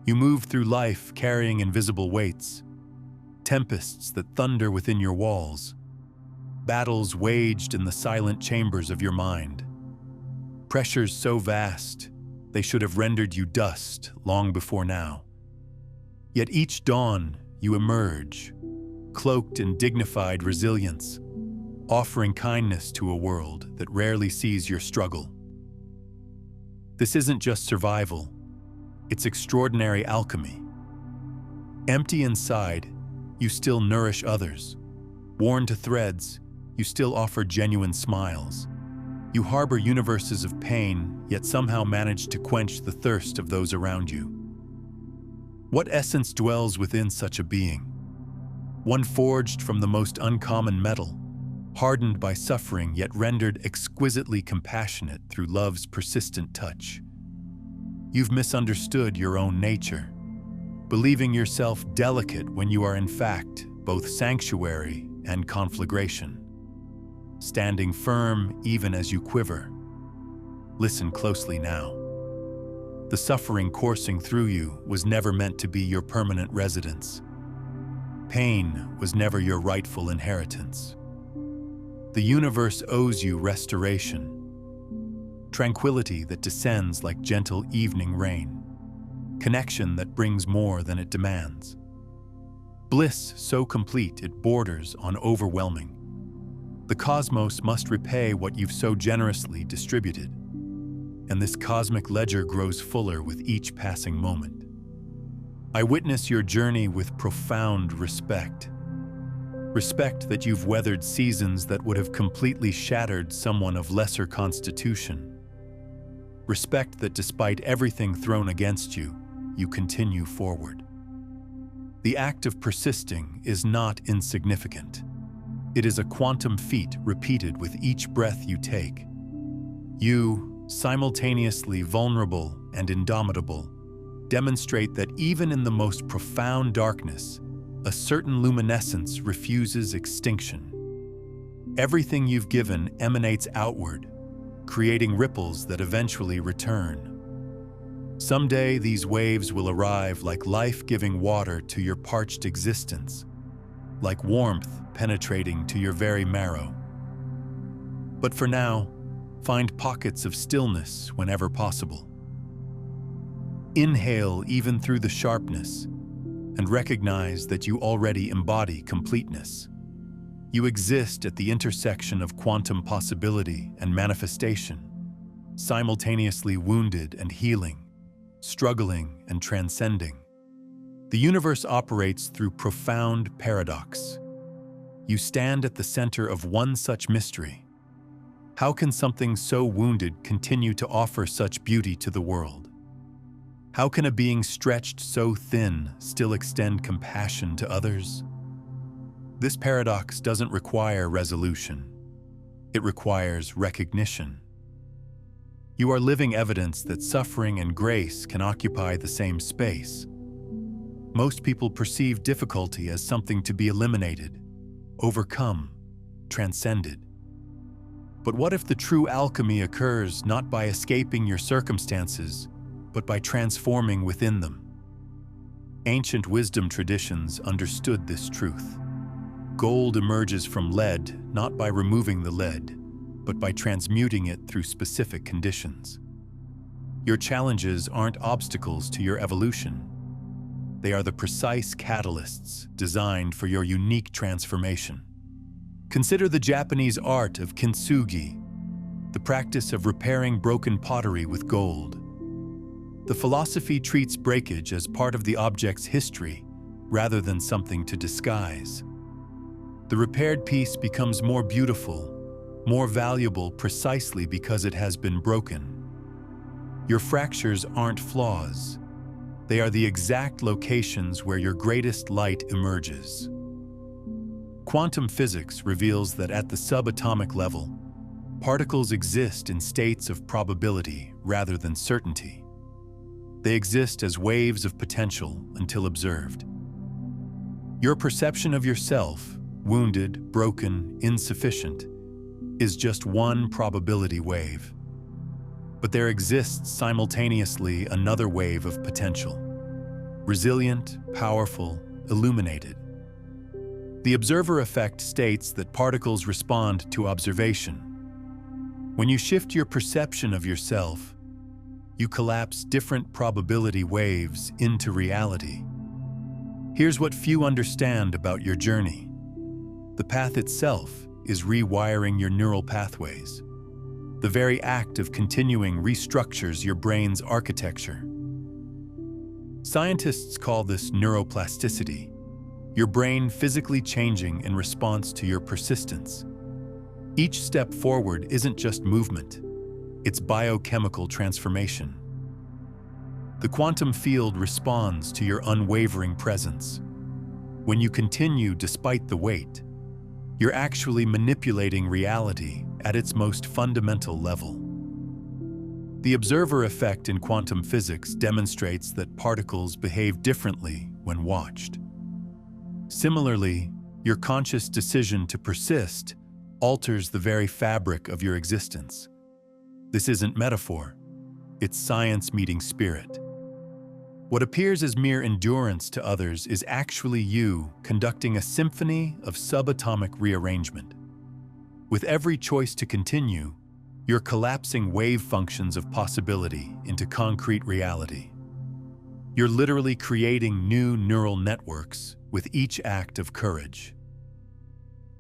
You move through life carrying invisible weights, tempests that thunder within your walls, battles waged in the silent chambers of your mind. Pressures so vast, they should have rendered you dust long before now. Yet each dawn you emerge, cloaked in dignified resilience, offering kindness to a world that rarely sees your struggle. This isn't just survival, it's extraordinary alchemy. Empty inside, you still nourish others. Worn to threads, you still offer genuine smiles. You harbor universes of pain, yet somehow manage to quench the thirst of those around you. What essence dwells within such a being? One forged from the most uncommon metal, hardened by suffering yet rendered exquisitely compassionate through love's persistent touch. You've misunderstood your own nature, believing yourself delicate when you are in fact both sanctuary and conflagration. Standing firm even as you quiver. Listen closely now. The suffering coursing through you was never meant to be your permanent residence. Pain was never your rightful inheritance. The universe owes you restoration, tranquility that descends like gentle evening rain, connection that brings more than it demands, bliss so complete it borders on overwhelming. The cosmos must repay what you've so generously distributed, and this cosmic ledger grows fuller with each passing moment. I witness your journey with profound respect. Respect that you've weathered seasons that would have completely shattered someone of lesser constitution. Respect that despite everything thrown against you, you continue forward. The act of persisting is not insignificant. It is a quantum feat repeated with each breath you take. You, simultaneously vulnerable and indomitable, demonstrate that even in the most profound darkness, a certain luminescence refuses extinction. Everything you've given emanates outward, creating ripples that eventually return. Someday these waves will arrive like life-giving water to your parched existence, like warmth penetrating to your very marrow. But for now, find pockets of stillness whenever possible. Inhale even through the sharpness, and recognize that you already embody completeness. You exist at the intersection of quantum possibility and manifestation, simultaneously wounded and healing, struggling and transcending. The universe operates through profound paradox. You stand at the center of one such mystery. How can something so wounded continue to offer such beauty to the world? How can a being stretched so thin still extend compassion to others? This paradox doesn't require resolution. It requires recognition. You are living evidence that suffering and grace can occupy the same space. Most people perceive difficulty as something to be eliminated, overcome, transcended. But what if the true alchemy occurs not by escaping your circumstances, but by transforming within them? Ancient wisdom traditions understood this truth. Gold emerges from lead not by removing the lead, but by transmuting it through specific conditions. Your challenges aren't obstacles to your evolution. They are the precise catalysts designed for your unique transformation. Consider the Japanese art of kintsugi, the practice of repairing broken pottery with gold. The philosophy treats breakage as part of the object's history rather than something to disguise. The repaired piece becomes more beautiful, more valuable precisely because it has been broken. Your fractures aren't flaws. They are the exact locations where your greatest light emerges. Quantum physics reveals that at the subatomic level, particles exist in states of probability rather than certainty. They exist as waves of potential until observed. Your perception of yourself, wounded, broken, insufficient, is just one probability wave. But there exists simultaneously another wave of potential. resilient, powerful, illuminated. The observer effect states that particles respond to observation. When you shift your perception of yourself, you collapse different probability waves into reality. Here's what few understand about your journey. The path itself is rewiring your neural pathways. The very act of continuing restructures your brain's architecture. Scientists call this neuroplasticity, your brain physically changing in response to your persistence. Each step forward isn't just movement, it's biochemical transformation. The quantum field responds to your unwavering presence. When you continue despite the weight, you're actually manipulating reality at its most fundamental level. The observer effect in quantum physics demonstrates that particles behave differently when watched. Similarly, your conscious decision to persist alters the very fabric of your existence. This isn't metaphor, it's science meeting spirit. What appears as mere endurance to others is actually you conducting a symphony of subatomic rearrangement. With every choice to continue, you're collapsing wave functions of possibility into concrete reality. You're literally creating new neural networks with each act of courage.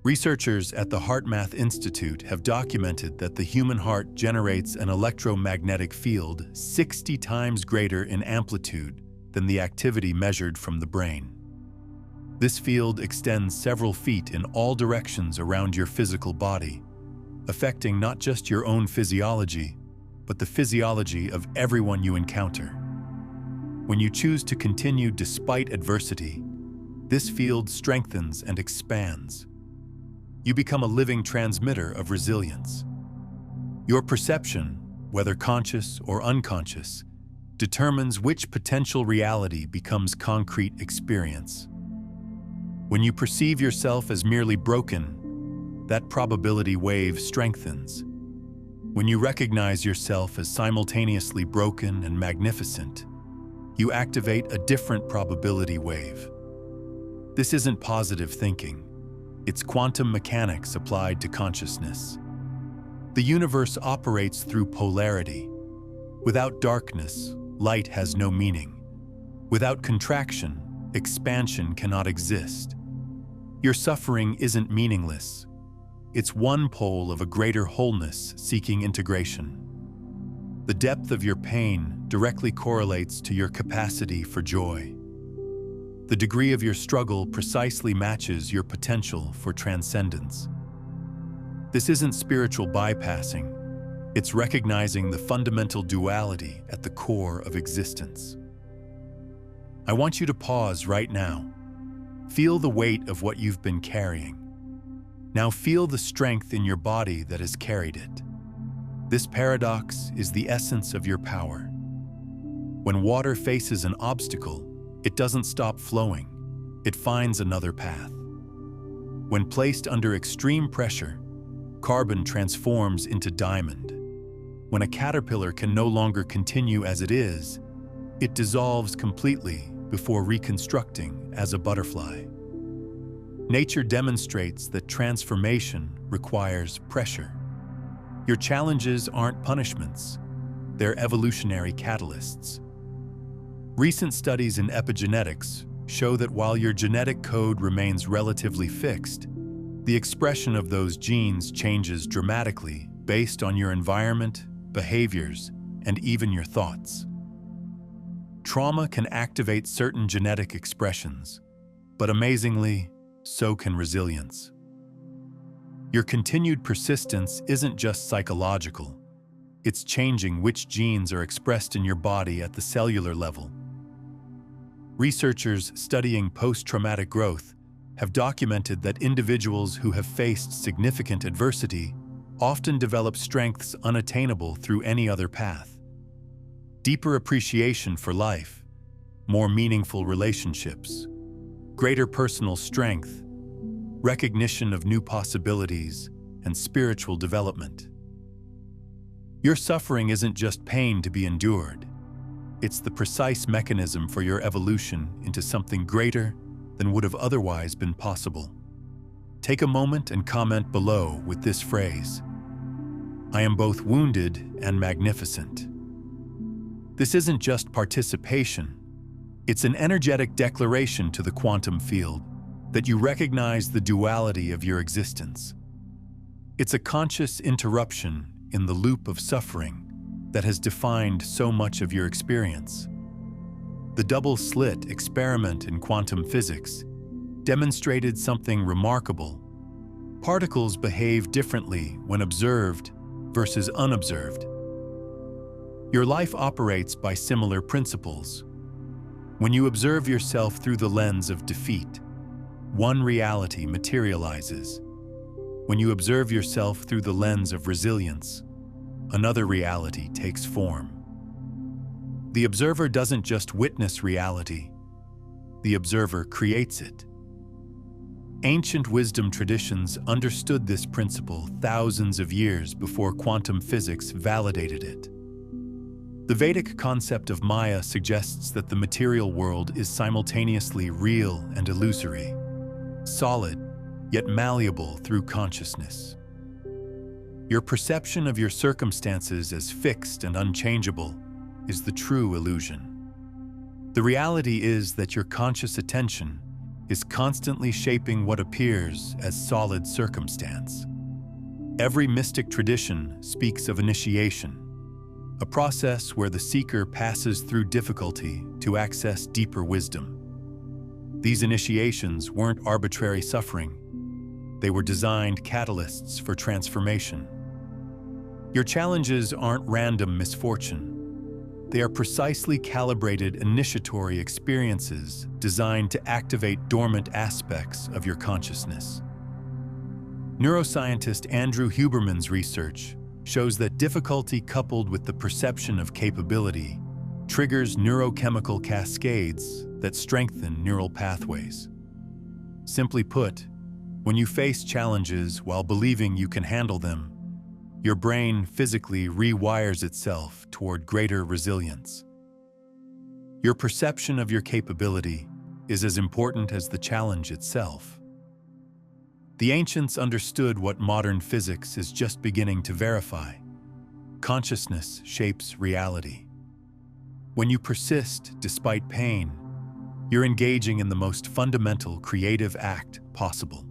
Researchers at the HeartMath Institute have documented that the human heart generates an electromagnetic field 60 times greater in amplitude than the activity measured from the brain. This field extends several feet in all directions around your physical body, affecting not just your own physiology, but the physiology of everyone you encounter. When you choose to continue despite adversity, this field strengthens and expands. You become a living transmitter of resilience. Your perception, whether conscious or unconscious, determines which potential reality becomes concrete experience. When you perceive yourself as merely broken, that probability wave strengthens. When you recognize yourself as simultaneously broken and magnificent, you activate a different probability wave. This isn't positive thinking. It's quantum mechanics applied to consciousness. The universe operates through polarity. Without darkness, light has no meaning. Without contraction, expansion cannot exist. Your suffering isn't meaningless. It's one pole of a greater wholeness seeking integration. The depth of your pain directly correlates to your capacity for joy. The degree of your struggle precisely matches your potential for transcendence. This isn't spiritual bypassing. It's recognizing the fundamental duality at the core of existence. I want you to pause right now. Feel the weight of what you've been carrying. Now feel the strength in your body that has carried it. This paradox is the essence of your power. When water faces an obstacle, it doesn't stop flowing. It finds another path. When placed under extreme pressure, carbon transforms into diamond. When a caterpillar can no longer continue as it is, it dissolves completely before reconstructing as a butterfly. Nature demonstrates that transformation requires pressure. Your challenges aren't punishments, they're evolutionary catalysts. Recent studies in epigenetics show that while your genetic code remains relatively fixed, the expression of those genes changes dramatically based on your environment, behaviors, and even your thoughts. Trauma can activate certain genetic expressions, but amazingly, so can resilience. Your continued persistence isn't just psychological, it's changing which genes are expressed in your body at the cellular level. Researchers studying post-traumatic growth have documented that individuals who have faced significant adversity often develop strengths unattainable through any other path. Deeper appreciation for life, more meaningful relationships, greater personal strength, recognition of new possibilities, and spiritual development. Your suffering isn't just pain to be endured. It's the precise mechanism for your evolution into something greater than would have otherwise been possible. Take a moment and comment below with this phrase: I am both wounded and magnificent. This isn't just participation. It's an energetic declaration to the quantum field that you recognize the duality of your existence. It's a conscious interruption in the loop of suffering that has defined so much of your experience. The double-slit experiment in quantum physics demonstrated something remarkable. Particles behave differently when observed versus unobserved. Your life operates by similar principles. When you observe yourself through the lens of defeat, one reality materializes. When you observe yourself through the lens of resilience, another reality takes form. The observer doesn't just witness reality, the observer creates it. Ancient wisdom traditions understood this principle thousands of years before quantum physics validated it. The Vedic concept of Maya suggests that the material world is simultaneously real and illusory, solid yet malleable through consciousness. Your perception of your circumstances as fixed and unchangeable is the true illusion. The reality is that your conscious attention is constantly shaping what appears as solid circumstance. Every mystic tradition speaks of initiation, a process where the seeker passes through difficulty to access deeper wisdom. These initiations weren't arbitrary suffering. They were designed catalysts for transformation. Your challenges aren't random misfortune. They are precisely calibrated initiatory experiences designed to activate dormant aspects of your consciousness. Neuroscientist Andrew Huberman's research shows that difficulty coupled with the perception of capability triggers neurochemical cascades that strengthen neural pathways. Simply put, when you face challenges while believing you can handle them, your brain physically rewires itself toward greater resilience. Your perception of your capability is as important as the challenge itself. The ancients understood what modern physics is just beginning to verify. Consciousness shapes reality. When you persist despite pain, you're engaging in the most fundamental creative act possible.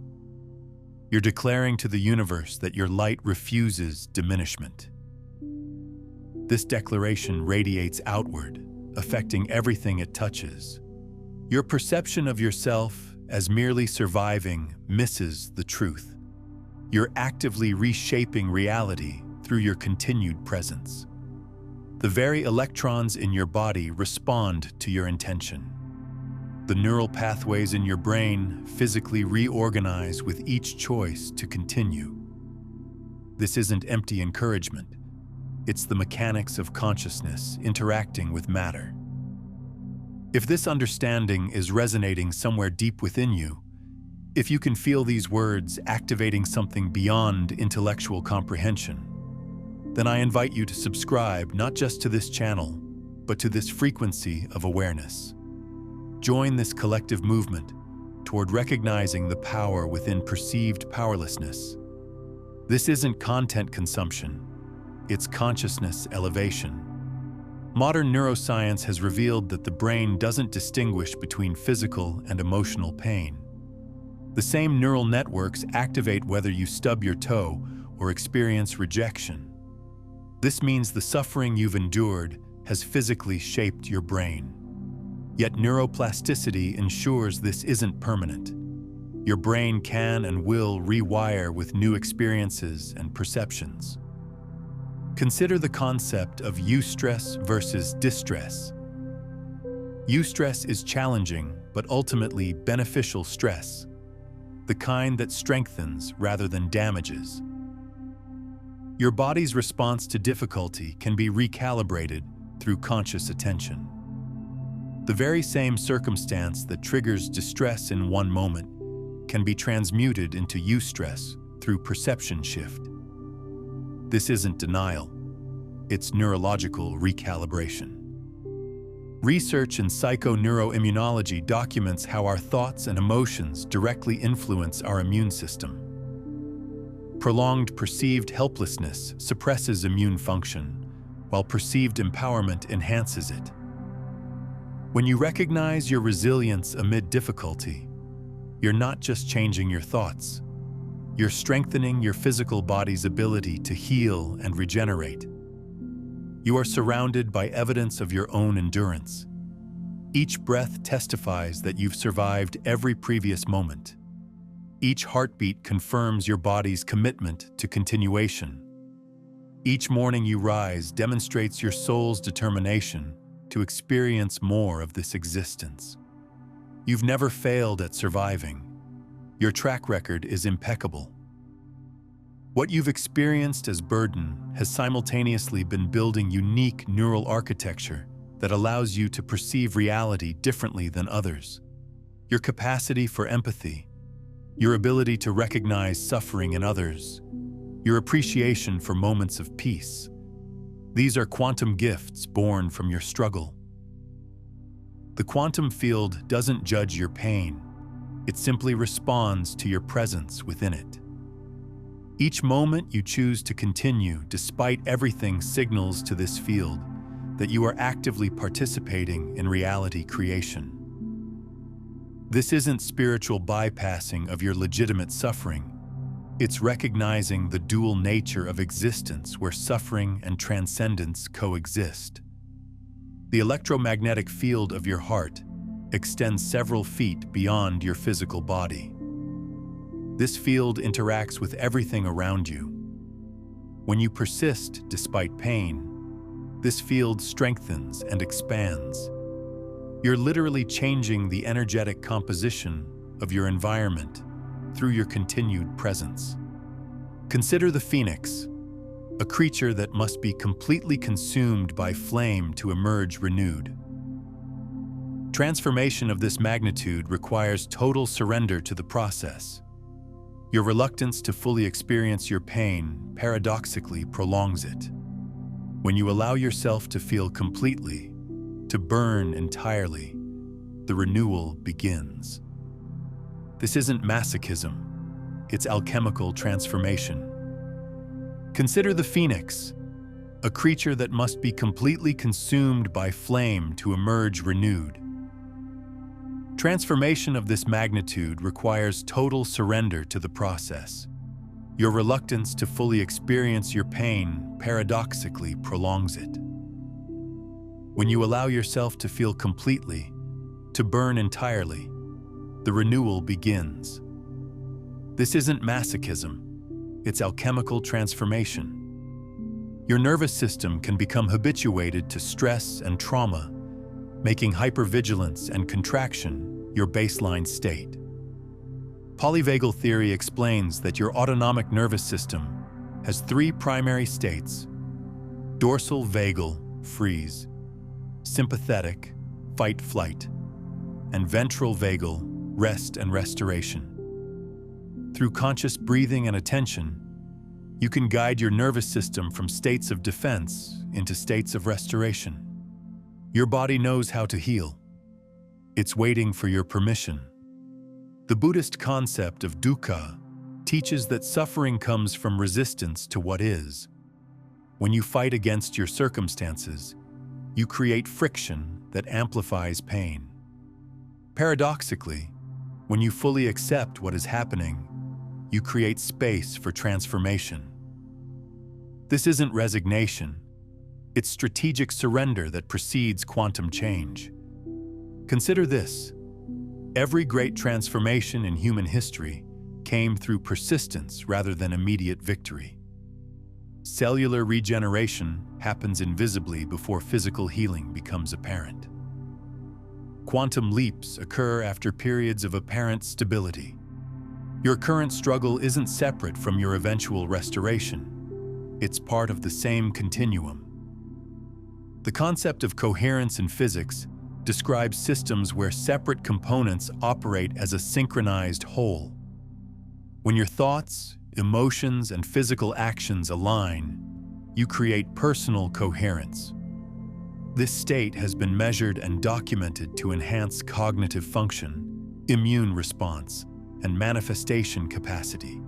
You're declaring to the universe that your light refuses diminishment. This declaration radiates outward, affecting everything it touches. Your perception of yourself as merely surviving misses the truth. You're actively reshaping reality through your continued presence. The very electrons in your body respond to your intention. The neural pathways in your brain physically reorganize with each choice to continue. This isn't empty encouragement. It's the mechanics of consciousness interacting with matter. If this understanding is resonating somewhere deep within you, if you can feel these words activating something beyond intellectual comprehension, then I invite you to subscribe not just to this channel, but to this frequency of awareness. Join this collective movement toward recognizing the power within perceived powerlessness. This isn't content consumption, it's consciousness elevation. Modern neuroscience has revealed that the brain doesn't distinguish between physical and emotional pain. The same neural networks activate whether you stub your toe or experience rejection. This means the suffering you've endured has physically shaped your brain. Yet neuroplasticity ensures this isn't permanent. Your brain can and will rewire with new experiences and perceptions. Consider the concept of eustress versus distress. Eustress is challenging but ultimately beneficial stress, the kind that strengthens rather than damages. Your body's response to difficulty can be recalibrated through conscious attention. The very same circumstance that triggers distress in one moment can be transmuted into eustress through perception shift. This isn't denial, it's neurological recalibration. Research in psychoneuroimmunology documents how our thoughts and emotions directly influence our immune system. Prolonged perceived helplessness suppresses immune function, while perceived empowerment enhances it. When you recognize your resilience amid difficulty, you're not just changing your thoughts, you're strengthening your physical body's ability to heal and regenerate. You are surrounded by evidence of your own endurance. Each breath testifies that you've survived every previous moment. Each heartbeat confirms your body's commitment to continuation. Each morning you rise demonstrates your soul's determination to experience more of this existence. You've never failed at surviving. Your track record is impeccable. What you've experienced as burden has simultaneously been building unique neural architecture that allows you to perceive reality differently than others. Your capacity for empathy, your ability to recognize suffering in others, your appreciation for moments of peace. These are quantum gifts born from your struggle. The quantum field doesn't judge your pain. It simply responds to your presence within it. Each moment you choose to continue despite everything signals to this field that you are actively participating in reality creation. This isn't spiritual bypassing of your legitimate suffering. It's recognizing the dual nature of existence where suffering and transcendence coexist. The electromagnetic field of your heart extends several feet beyond your physical body. This field interacts with everything around you. When you persist despite pain, this field strengthens and expands. You're literally changing the energetic composition of your environment through your continued presence. Consider the phoenix, a creature that must be completely consumed by flame to emerge renewed. Transformation of this magnitude requires total surrender to the process. Your reluctance to fully experience your pain paradoxically prolongs it. When you allow yourself to feel completely, to burn entirely, the renewal begins. This isn't masochism, it's alchemical transformation. Consider the phoenix, a creature that must be completely consumed by flame to emerge renewed. Transformation of this magnitude requires total surrender to the process. Your reluctance to fully experience your pain paradoxically prolongs it. When you allow yourself to feel completely, to burn entirely, the renewal begins. This isn't masochism, it's alchemical transformation. Your nervous system can become habituated to stress and trauma, making hypervigilance and contraction your baseline state. Polyvagal theory explains that your autonomic nervous system has three primary states: dorsal vagal, freeze; sympathetic, fight-flight; and ventral vagal, rest and restoration. Through conscious breathing and attention, you can guide your nervous system from states of defense into states of restoration. Your body knows how to heal. It's waiting for your permission. The Buddhist concept of dukkha teaches that suffering comes from resistance to what is. When you fight against your circumstances, you create friction that amplifies pain. Paradoxically, when you fully accept what is happening, you create space for transformation. This isn't resignation. It's strategic surrender that precedes quantum change. Consider this. Every great transformation in human history came through persistence rather than immediate victory. Cellular regeneration happens invisibly before physical healing becomes apparent. Quantum leaps occur after periods of apparent stability. Your current struggle isn't separate from your eventual restoration. It's part of the same continuum. The concept of coherence in physics describes systems where separate components operate as a synchronized whole. When your thoughts, emotions, and physical actions align, you create personal coherence. This state has been measured and documented to enhance cognitive function, immune response, and manifestation capacity.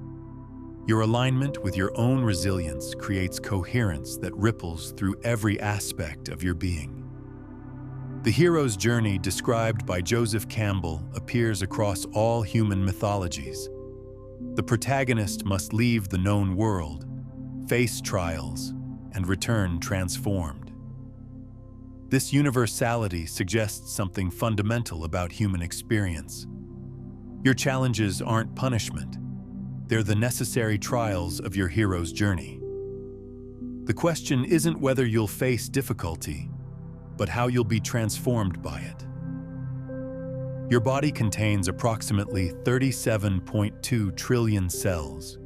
Your alignment with your own resilience creates coherence that ripples through every aspect of your being. The hero's journey described by Joseph Campbell appears across all human mythologies. The protagonist must leave the known world, face trials, and return transformed. This universality suggests something fundamental about human experience. Your challenges aren't punishment. They're the necessary trials of your hero's journey. The question isn't whether you'll face difficulty, but how you'll be transformed by it. Your body contains approximately 37.2 trillion cells,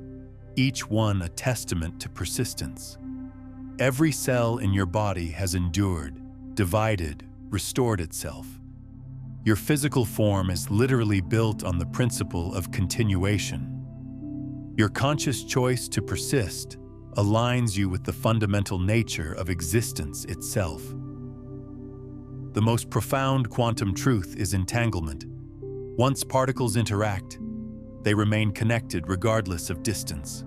each one a testament to persistence. Every cell in your body has endured, divided, restored itself. Your physical form is literally built on the principle of continuation. Your conscious choice to persist aligns you with the fundamental nature of existence itself. The most profound quantum truth is entanglement. Once particles interact, they remain connected regardless of distance.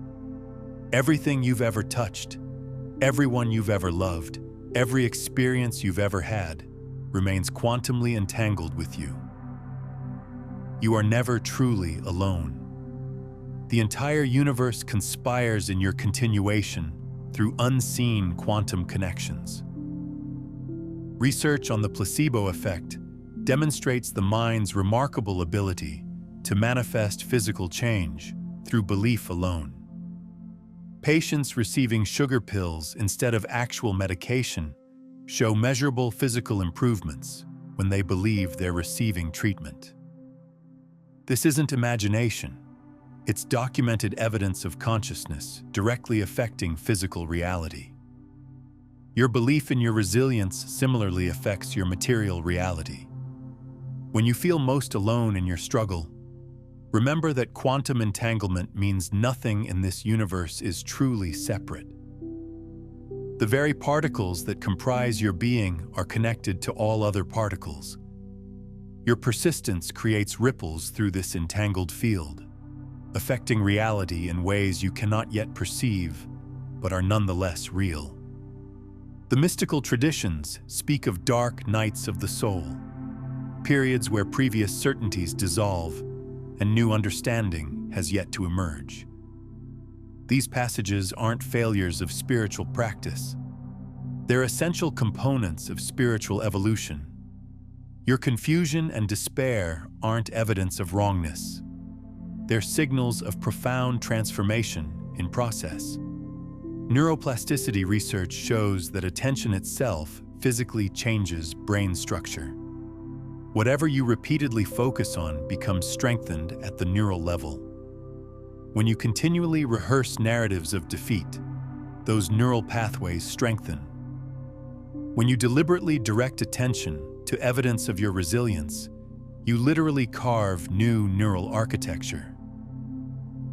Everything you've ever touched, everyone you've ever loved, every experience you've ever had remains quantumly entangled with you. You are never truly alone. The entire universe conspires in your continuation through unseen quantum connections. Research on the placebo effect demonstrates the mind's remarkable ability to manifest physical change through belief alone. Patients receiving sugar pills instead of actual medication show measurable physical improvements when they believe they're receiving treatment. This isn't imagination. It's documented evidence of consciousness directly affecting physical reality. Your belief in your resilience similarly affects your material reality. When you feel most alone in your struggle, remember that quantum entanglement means nothing in this universe is truly separate. The very particles that comprise your being are connected to all other particles. Your persistence creates ripples through this entangled field, affecting reality in ways you cannot yet perceive, but are nonetheless real. The mystical traditions speak of dark nights of the soul, periods where previous certainties dissolve and new understanding has yet to emerge. These passages aren't failures of spiritual practice. They're essential components of spiritual evolution. Your confusion and despair aren't evidence of wrongness. They're signals of profound transformation in process. Neuroplasticity research shows that attention itself physically changes brain structure. Whatever you repeatedly focus on becomes strengthened at the neural level. When you continually rehearse narratives of defeat, those neural pathways strengthen. When you deliberately direct attention to evidence of your resilience, you literally carve new neural architecture.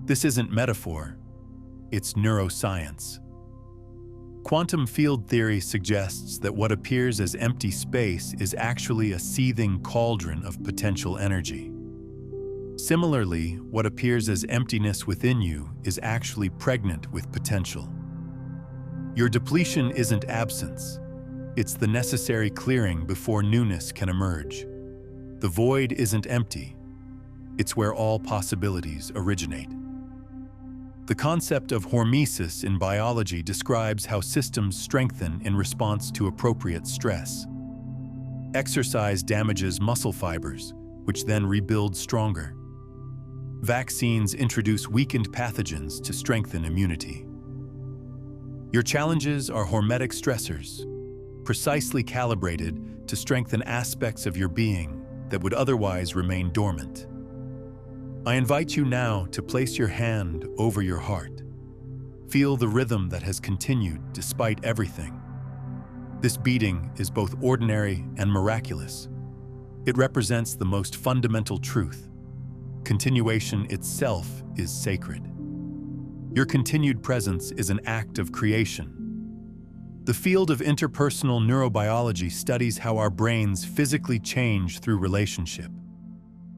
This isn't metaphor, it's neuroscience. Quantum field theory suggests that what appears as empty space is actually a seething cauldron of potential energy. Similarly, what appears as emptiness within you is actually pregnant with potential. Your depletion isn't absence. It's the necessary clearing before newness can emerge. The void isn't empty. It's where all possibilities originate. The concept of hormesis in biology describes how systems strengthen in response to appropriate stress. Exercise damages muscle fibers, which then rebuild stronger. Vaccines introduce weakened pathogens to strengthen immunity. Your challenges are hormetic stressors, precisely calibrated to strengthen aspects of your being that would otherwise remain dormant. I invite you now to place your hand over your heart. Feel the rhythm that has continued despite everything. This beating is both ordinary and miraculous. It represents the most fundamental truth. Continuation itself is sacred. Your continued presence is an act of creation. The field of interpersonal neurobiology studies how our brains physically change through relationship.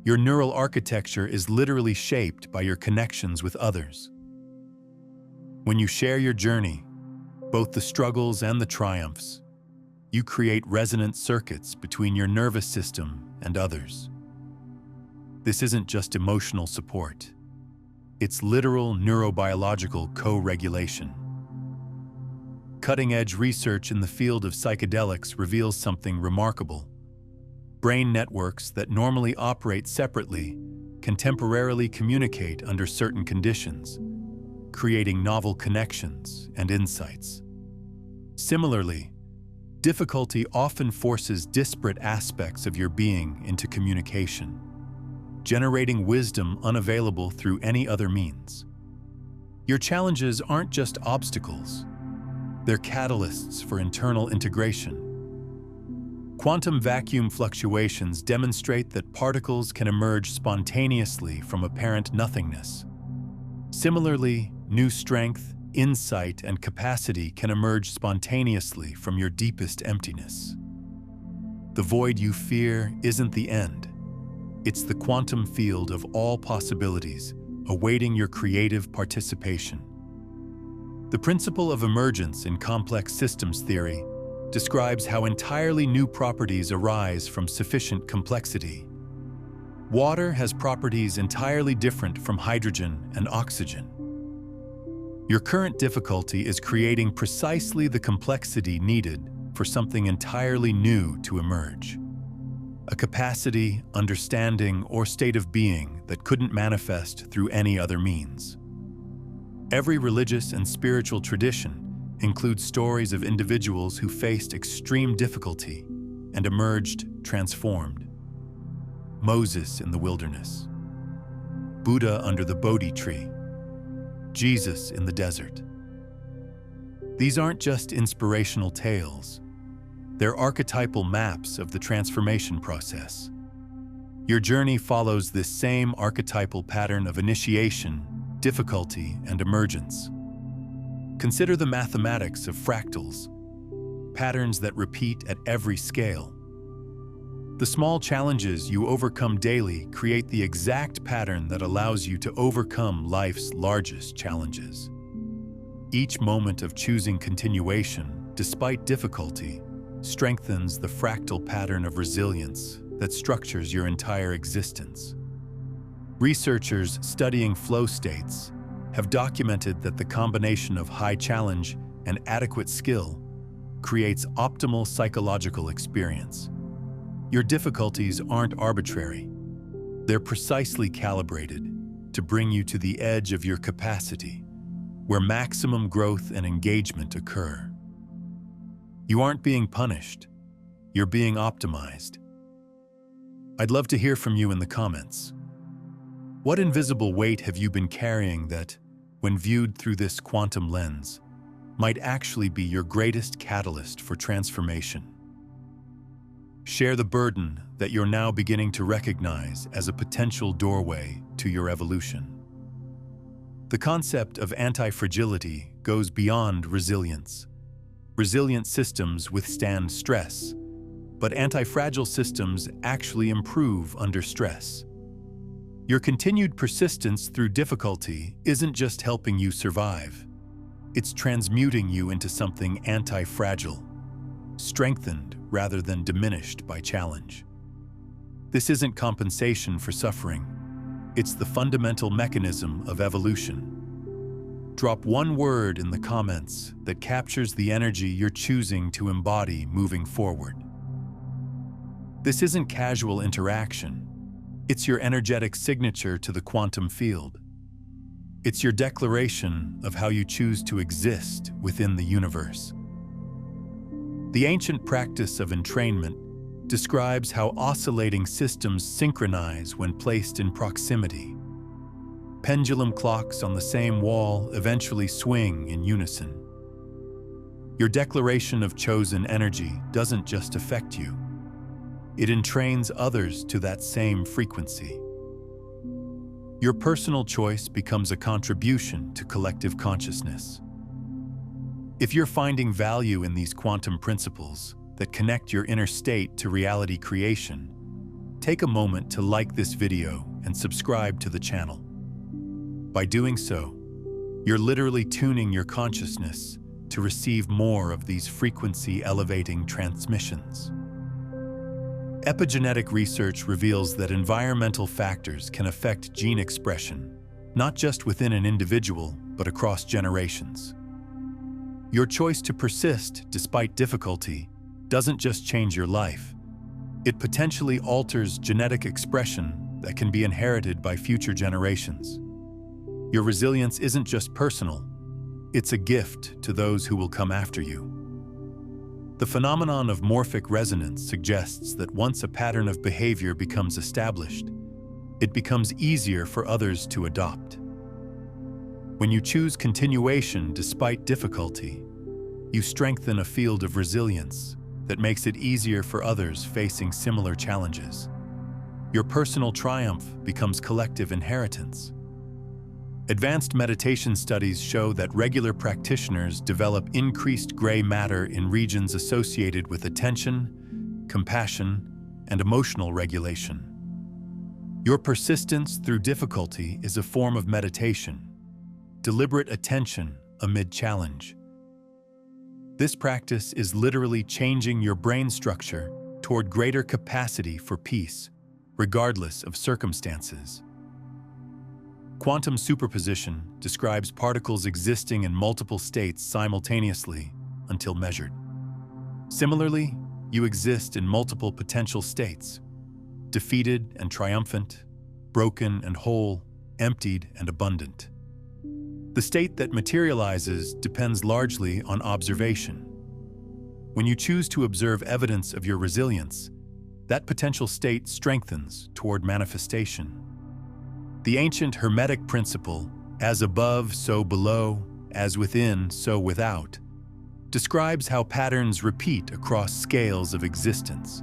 Your neural architecture is literally shaped by your connections with others. When you share your journey, both the struggles and the triumphs, you create resonant circuits between your nervous system and others. This isn't just emotional support. It's literal neurobiological co-regulation. Cutting-edge research in the field of psychedelics reveals something remarkable. Brain networks that normally operate separately can temporarily communicate under certain conditions, creating novel connections and insights. Similarly, difficulty often forces disparate aspects of your being into communication, generating wisdom unavailable through any other means. Your challenges aren't just obstacles, they're catalysts for internal integration. Quantum vacuum fluctuations demonstrate that particles can emerge spontaneously from apparent nothingness. Similarly, new strength, insight, and capacity can emerge spontaneously from your deepest emptiness. The void you fear isn't the end. It's the quantum field of all possibilities, awaiting your creative participation. The principle of emergence in complex systems theory describes how entirely new properties arise from sufficient complexity. Water has properties entirely different from hydrogen and oxygen. Your current difficulty is creating precisely the complexity needed for something entirely new to emerge. A capacity, understanding, or state of being that couldn't manifest through any other means. Every religious and spiritual tradition includes stories of individuals who faced extreme difficulty and emerged transformed. Moses in the wilderness, Buddha under the Bodhi tree, Jesus in the desert. These aren't just inspirational tales. They're archetypal maps of the transformation process. Your journey follows this same archetypal pattern of initiation, difficulty, and emergence. Consider the mathematics of fractals, patterns that repeat at every scale. The small challenges you overcome daily create the exact pattern that allows you to overcome life's largest challenges. Each moment of choosing continuation, despite difficulty, strengthens the fractal pattern of resilience that structures your entire existence. Researchers studying flow states have documented that the combination of high challenge and adequate skill creates optimal psychological experience. Your difficulties aren't arbitrary. They're precisely calibrated to bring you to the edge of your capacity, where maximum growth and engagement occur. You aren't being punished, you're being optimized. I'd love to hear from you in the comments. What invisible weight have you been carrying that, when viewed through this quantum lens, might actually be your greatest catalyst for transformation? Share the burden that you're now beginning to recognize as a potential doorway to your evolution. The concept of antifragility goes beyond resilience. Resilient systems withstand stress, but antifragile systems actually improve under stress. Your continued persistence through difficulty isn't just helping you survive. It's transmuting you into something anti-fragile, strengthened rather than diminished by challenge. This isn't compensation for suffering. It's the fundamental mechanism of evolution. Drop one word in the comments that captures the energy you're choosing to embody moving forward. This isn't casual interaction. It's your energetic signature to the quantum field. It's your declaration of how you choose to exist within the universe. The ancient practice of entrainment describes how oscillating systems synchronize when placed in proximity. Pendulum clocks on the same wall eventually swing in unison. Your declaration of chosen energy doesn't just affect you. It entrains others to that same frequency. Your personal choice becomes a contribution to collective consciousness. If you're finding value in these quantum principles that connect your inner state to reality creation, take a moment to like this video and subscribe to the channel. By doing so, you're literally tuning your consciousness to receive more of these frequency-elevating transmissions. Epigenetic research reveals that environmental factors can affect gene expression, not just within an individual, but across generations. Your choice to persist despite difficulty doesn't just change your life. It potentially alters genetic expression that can be inherited by future generations. Your resilience isn't just personal, it's a gift to those who will come after you. The phenomenon of morphic resonance suggests that once a pattern of behavior becomes established, it becomes easier for others to adopt. When you choose continuation despite difficulty, you strengthen a field of resilience that makes it easier for others facing similar challenges. Your personal triumph becomes collective inheritance. Advanced meditation studies show that regular practitioners develop increased gray matter in regions associated with attention, compassion, and emotional regulation. Your persistence through difficulty is a form of meditation, deliberate attention amid challenge. This practice is literally changing your brain structure toward greater capacity for peace, regardless of circumstances. Quantum superposition describes particles existing in multiple states simultaneously until measured. Similarly, you exist in multiple potential states: defeated and triumphant, broken and whole, emptied and abundant. The state that materializes depends largely on observation. When you choose to observe evidence of your resilience, that potential state strengthens toward manifestation. The ancient Hermetic principle, as above, so below, as within, so without, describes how patterns repeat across scales of existence.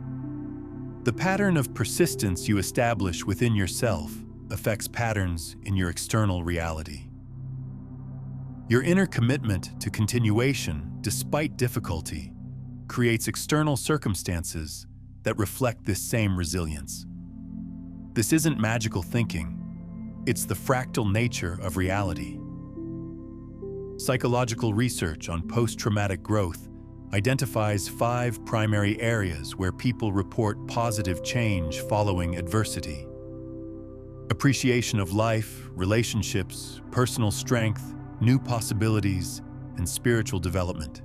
The pattern of persistence you establish within yourself affects patterns in your external reality. Your inner commitment to continuation, despite difficulty, creates external circumstances that reflect this same resilience. This isn't magical thinking. It's the fractal nature of reality. Psychological research on post-traumatic growth identifies 5 primary areas where people report positive change following adversity: appreciation of life, relationships, personal strength, new possibilities, and spiritual development.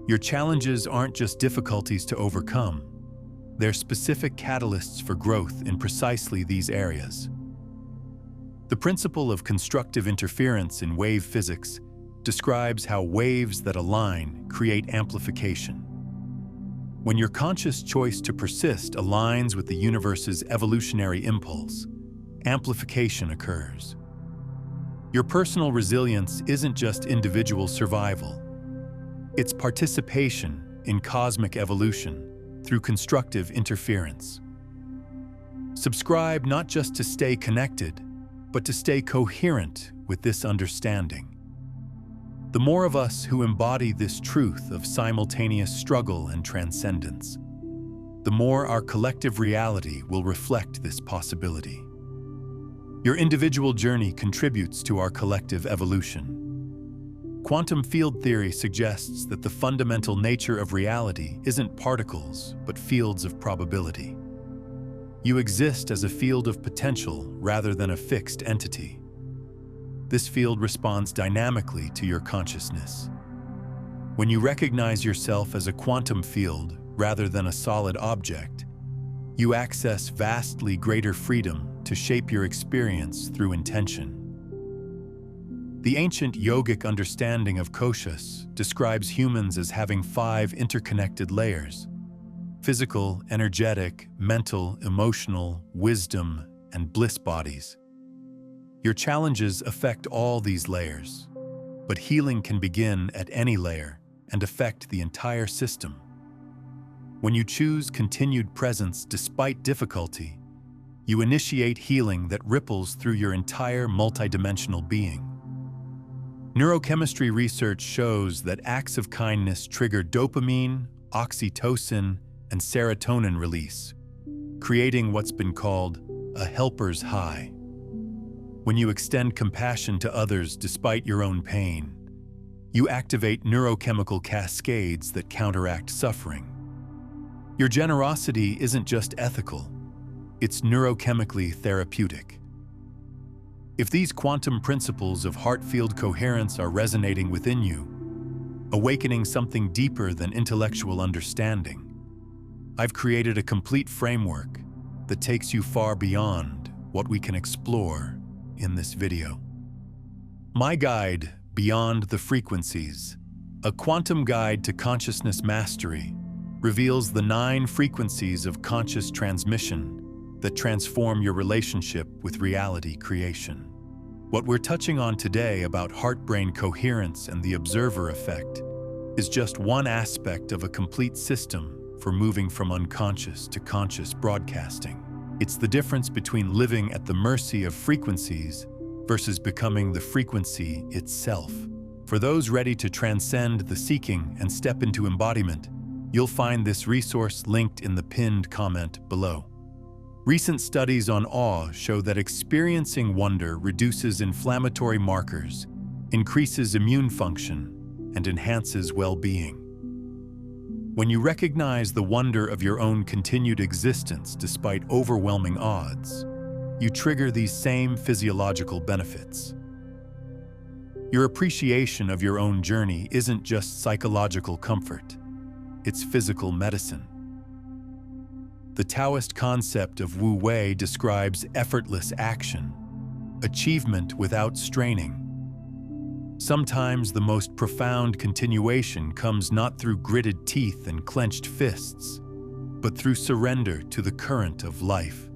Your challenges aren't just difficulties to overcome. They're specific catalysts for growth in precisely these areas. The principle of constructive interference in wave physics describes how waves that align create amplification. When your conscious choice to persist aligns with the universe's evolutionary impulse, amplification occurs. Your personal resilience isn't just individual survival. It's participation in cosmic evolution through constructive interference. Subscribe not just to stay connected, but to stay coherent with this understanding. The more of us who embody this truth of simultaneous struggle and transcendence, the more our collective reality will reflect this possibility. Your individual journey contributes to our collective evolution. Quantum field theory suggests that the fundamental nature of reality isn't particles, but fields of probability. You exist as a field of potential rather than a fixed entity. This field responds dynamically to your consciousness. When you recognize yourself as a quantum field rather than a solid object, you access vastly greater freedom to shape your experience through intention. The ancient yogic understanding of koshas describes humans as having 5 interconnected layers: physical, energetic, mental, emotional, wisdom, and bliss bodies. Your challenges affect all these layers, but healing can begin at any layer and affect the entire system. When you choose continued presence despite difficulty, you initiate healing that ripples through your entire multidimensional being. Neurochemistry research shows that acts of kindness trigger dopamine, oxytocin, and serotonin release, creating what's been called a helper's high. When you extend compassion to others despite your own pain, you activate neurochemical cascades that counteract suffering. Your generosity isn't just ethical, it's neurochemically therapeutic. If these quantum principles of heart-field coherence are resonating within you, awakening something deeper than intellectual understanding, I've created a complete framework that takes you far beyond what we can explore in this video. My guide, Beyond the Frequencies, a quantum guide to consciousness mastery, reveals the 9 frequencies of conscious transmission that transform your relationship with reality creation. What we're touching on today about heart-brain coherence and the observer effect is just one aspect of a complete system for moving from unconscious to conscious broadcasting. It's the difference between living at the mercy of frequencies versus becoming the frequency itself. For those ready to transcend the seeking and step into embodiment, you'll find this resource linked in the pinned comment below. Recent studies on awe show that experiencing wonder reduces inflammatory markers, increases immune function, and enhances well-being. When you recognize the wonder of your own continued existence despite overwhelming odds, you trigger these same physiological benefits. Your appreciation of your own journey isn't just psychological comfort, it's physical medicine. The Taoist concept of Wu Wei describes effortless action, achievement without straining. Sometimes the most profound continuation comes not through gritted teeth and clenched fists, but through surrender to the current of life.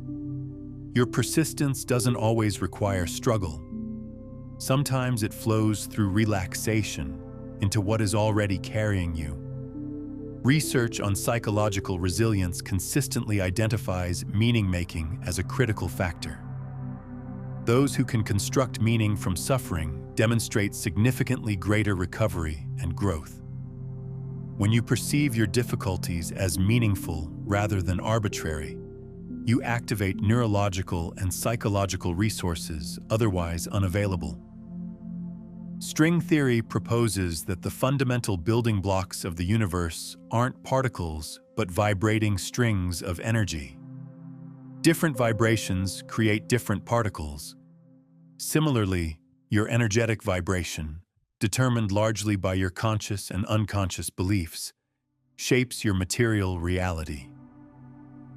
Your persistence doesn't always require struggle. Sometimes it flows through relaxation into what is already carrying you. Research on psychological resilience consistently identifies meaning-making as a critical factor. Those who can construct meaning from suffering demonstrate significantly greater recovery and growth. When you perceive your difficulties as meaningful rather than arbitrary, you activate neurological and psychological resources otherwise unavailable. String theory proposes that the fundamental building blocks of the universe aren't particles, but vibrating strings of energy. Different vibrations create different particles. Similarly, your energetic vibration, determined largely by your conscious and unconscious beliefs, shapes your material reality.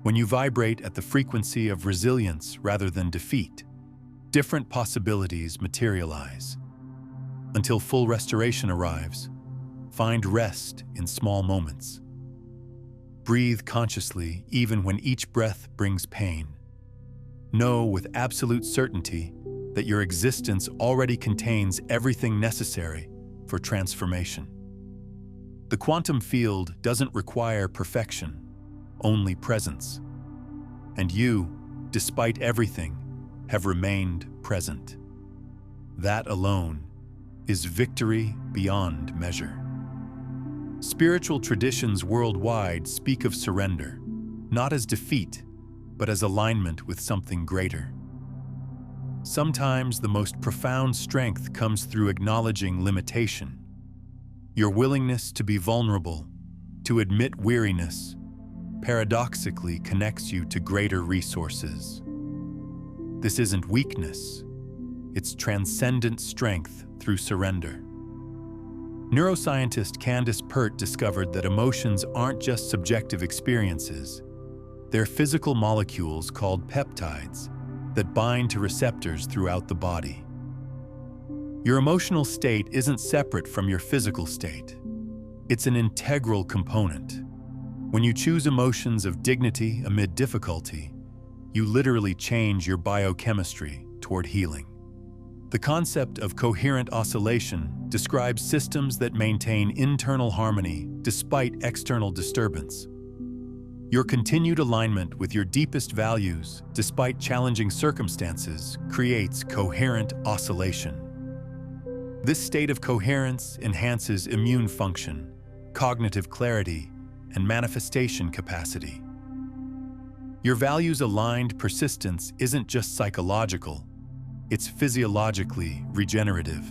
When you vibrate at the frequency of resilience rather than defeat, different possibilities materialize. Until full restoration arrives, find rest in small moments. Breathe consciously even when each breath brings pain. Know with absolute certainty that your existence already contains everything necessary for transformation. The quantum field doesn't require perfection, only presence. And you, despite everything, have remained present. That alone is victory beyond measure. Spiritual traditions worldwide speak of surrender, not as defeat, but as alignment with something greater. Sometimes the most profound strength comes through acknowledging limitation. Your willingness to be vulnerable, to admit weariness, paradoxically connects you to greater resources. This isn't weakness, it's transcendent strength through surrender. Neuroscientist Candace Pert discovered that emotions aren't just subjective experiences, they're physical molecules called peptides that bind to receptors throughout the body. Your emotional state isn't separate from your physical state. It's an integral component. When you choose emotions of dignity amid difficulty, you literally change your biochemistry toward healing. The concept of coherent oscillation describes systems that maintain internal harmony despite external disturbance. Your continued alignment with your deepest values, despite challenging circumstances, creates coherent oscillation. This state of coherence enhances immune function, cognitive clarity, and manifestation capacity. Your values-aligned persistence isn't just psychological, it's physiologically regenerative.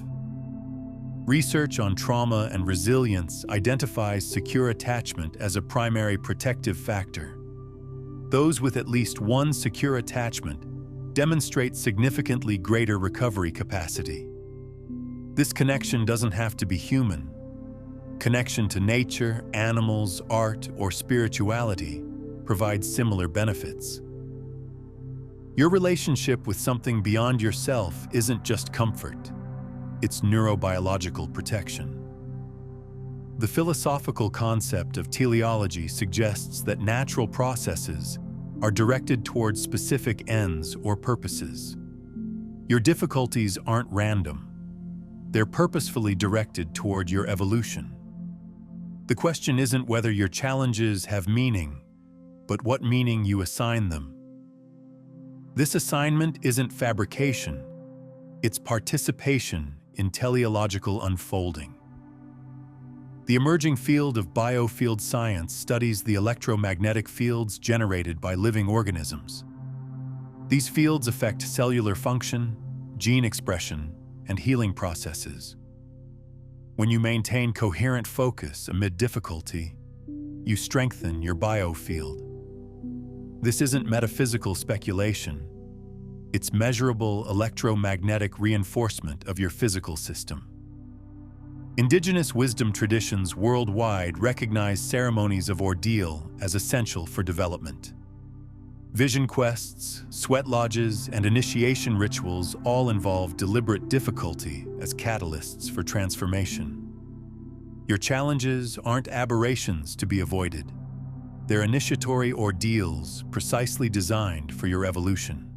Research on trauma and resilience identifies secure attachment as a primary protective factor. Those with at least one secure attachment demonstrate significantly greater recovery capacity. This connection doesn't have to be human. Connection to nature, animals, art, or spirituality provides similar benefits. Your relationship with something beyond yourself isn't just comfort, it's neurobiological protection. The philosophical concept of teleology suggests that natural processes are directed towards specific ends or purposes. Your difficulties aren't random. They're purposefully directed toward your evolution. The question isn't whether your challenges have meaning, but what meaning you assign them. This assignment isn't fabrication, it's participation in teleological unfolding. The emerging field of biofield science studies the electromagnetic fields generated by living organisms. These fields affect cellular function, gene expression, and healing processes. When you maintain coherent focus amid difficulty, you strengthen your biofield. This isn't metaphysical speculation. It's measurable electromagnetic reinforcement of your physical system. Indigenous wisdom traditions worldwide recognize ceremonies of ordeal as essential for development. Vision quests, sweat lodges, and initiation rituals all involve deliberate difficulty as catalysts for transformation. Your challenges aren't aberrations to be avoided. They're initiatory ordeals precisely designed for your evolution.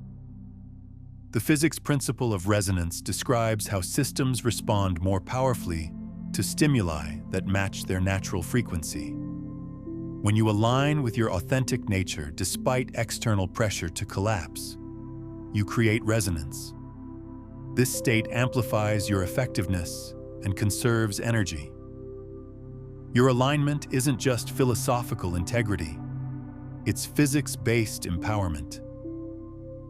The physics principle of resonance describes how systems respond more powerfully to stimuli that match their natural frequency. When you align with your authentic nature despite external pressure to collapse, you create resonance. This state amplifies your effectiveness and conserves energy. Your alignment isn't just philosophical integrity, it's physics-based empowerment.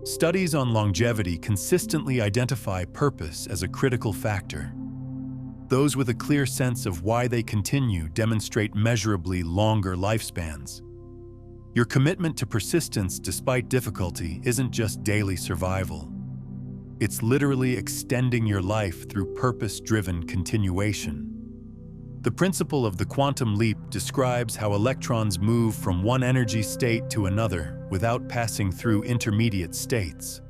Studies on longevity consistently identify purpose as a critical factor. Those with a clear sense of why they continue demonstrate measurably longer lifespans. Your commitment to persistence despite difficulty isn't just daily survival. It's literally extending your life through purpose-driven continuation. The principle of the quantum leap describes how electrons move from one energy state to another without passing through intermediate states.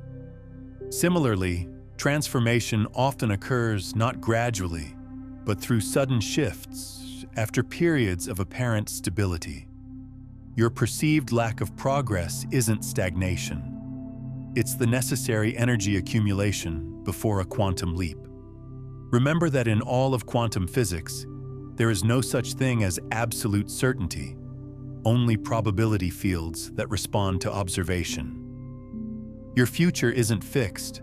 Similarly, transformation often occurs not gradually, but through sudden shifts after periods of apparent stability. Your perceived lack of progress isn't stagnation. It's the necessary energy accumulation before a quantum leap. Remember that in all of quantum physics, there is no such thing as absolute certainty, only probability fields that respond to observation. Your future isn't fixed.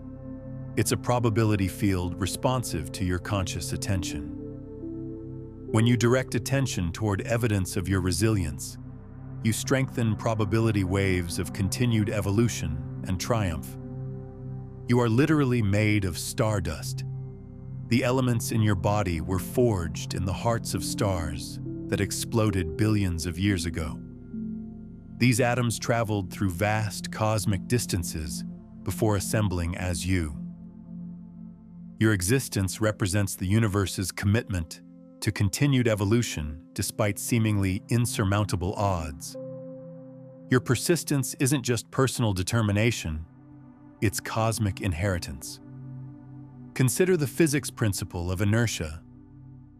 It's a probability field responsive to your conscious attention. When you direct attention toward evidence of your resilience, you strengthen probability waves of continued evolution and triumph. You are literally made of stardust. The elements in your body were forged in the hearts of stars that exploded billions of years ago. These atoms traveled through vast cosmic distances before assembling as you. Your existence represents the universe's commitment to continued evolution despite seemingly insurmountable odds. Your persistence isn't just personal determination, it's cosmic inheritance. Consider the physics principle of inertia.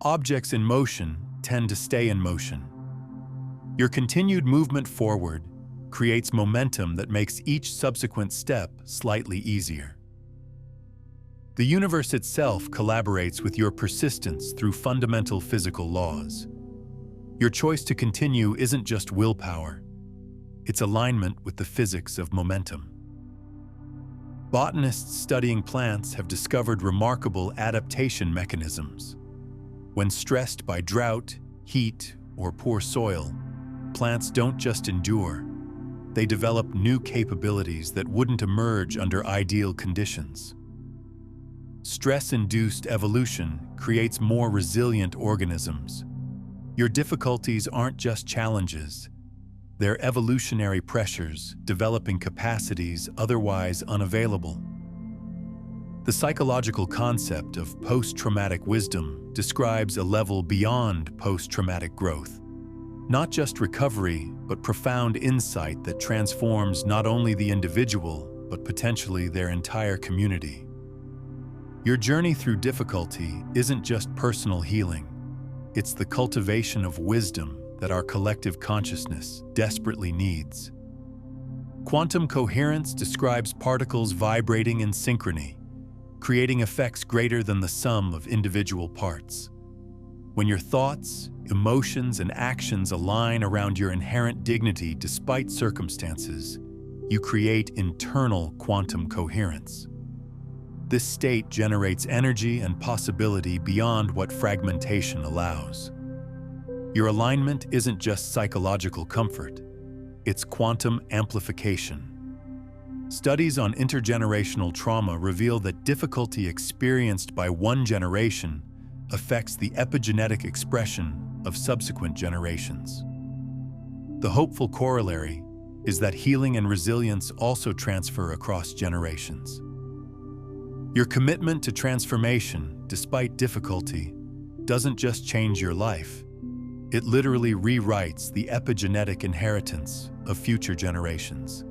Objects in motion tend to stay in motion. Your continued movement forward creates momentum that makes each subsequent step slightly easier. The universe itself collaborates with your persistence through fundamental physical laws. Your choice to continue isn't just willpower, it's alignment with the physics of momentum. Botanists studying plants have discovered remarkable adaptation mechanisms. When stressed by drought, heat, or poor soil, plants don't just endure, they develop new capabilities that wouldn't emerge under ideal conditions. Stress-induced evolution creates more resilient organisms. Your difficulties aren't just challenges, they're evolutionary pressures developing capacities otherwise unavailable. The psychological concept of post-traumatic wisdom describes a level beyond post-traumatic growth. Not just recovery, but profound insight that transforms not only the individual, but potentially their entire community. Your journey through difficulty isn't just personal healing. It's the cultivation of wisdom that our collective consciousness desperately needs. Quantum coherence describes particles vibrating in synchrony, creating effects greater than the sum of individual parts. When your thoughts, emotions, and actions align around your inherent dignity despite circumstances, you create internal quantum coherence. This state generates energy and possibility beyond what fragmentation allows. Your alignment isn't just psychological comfort, it's quantum amplification. Studies on intergenerational trauma reveal that difficulty experienced by one generation affects the epigenetic expression of subsequent generations. The hopeful corollary is that healing and resilience also transfer across generations. Your commitment to transformation, despite difficulty, doesn't just change your life. It literally rewrites the epigenetic inheritance of future generations.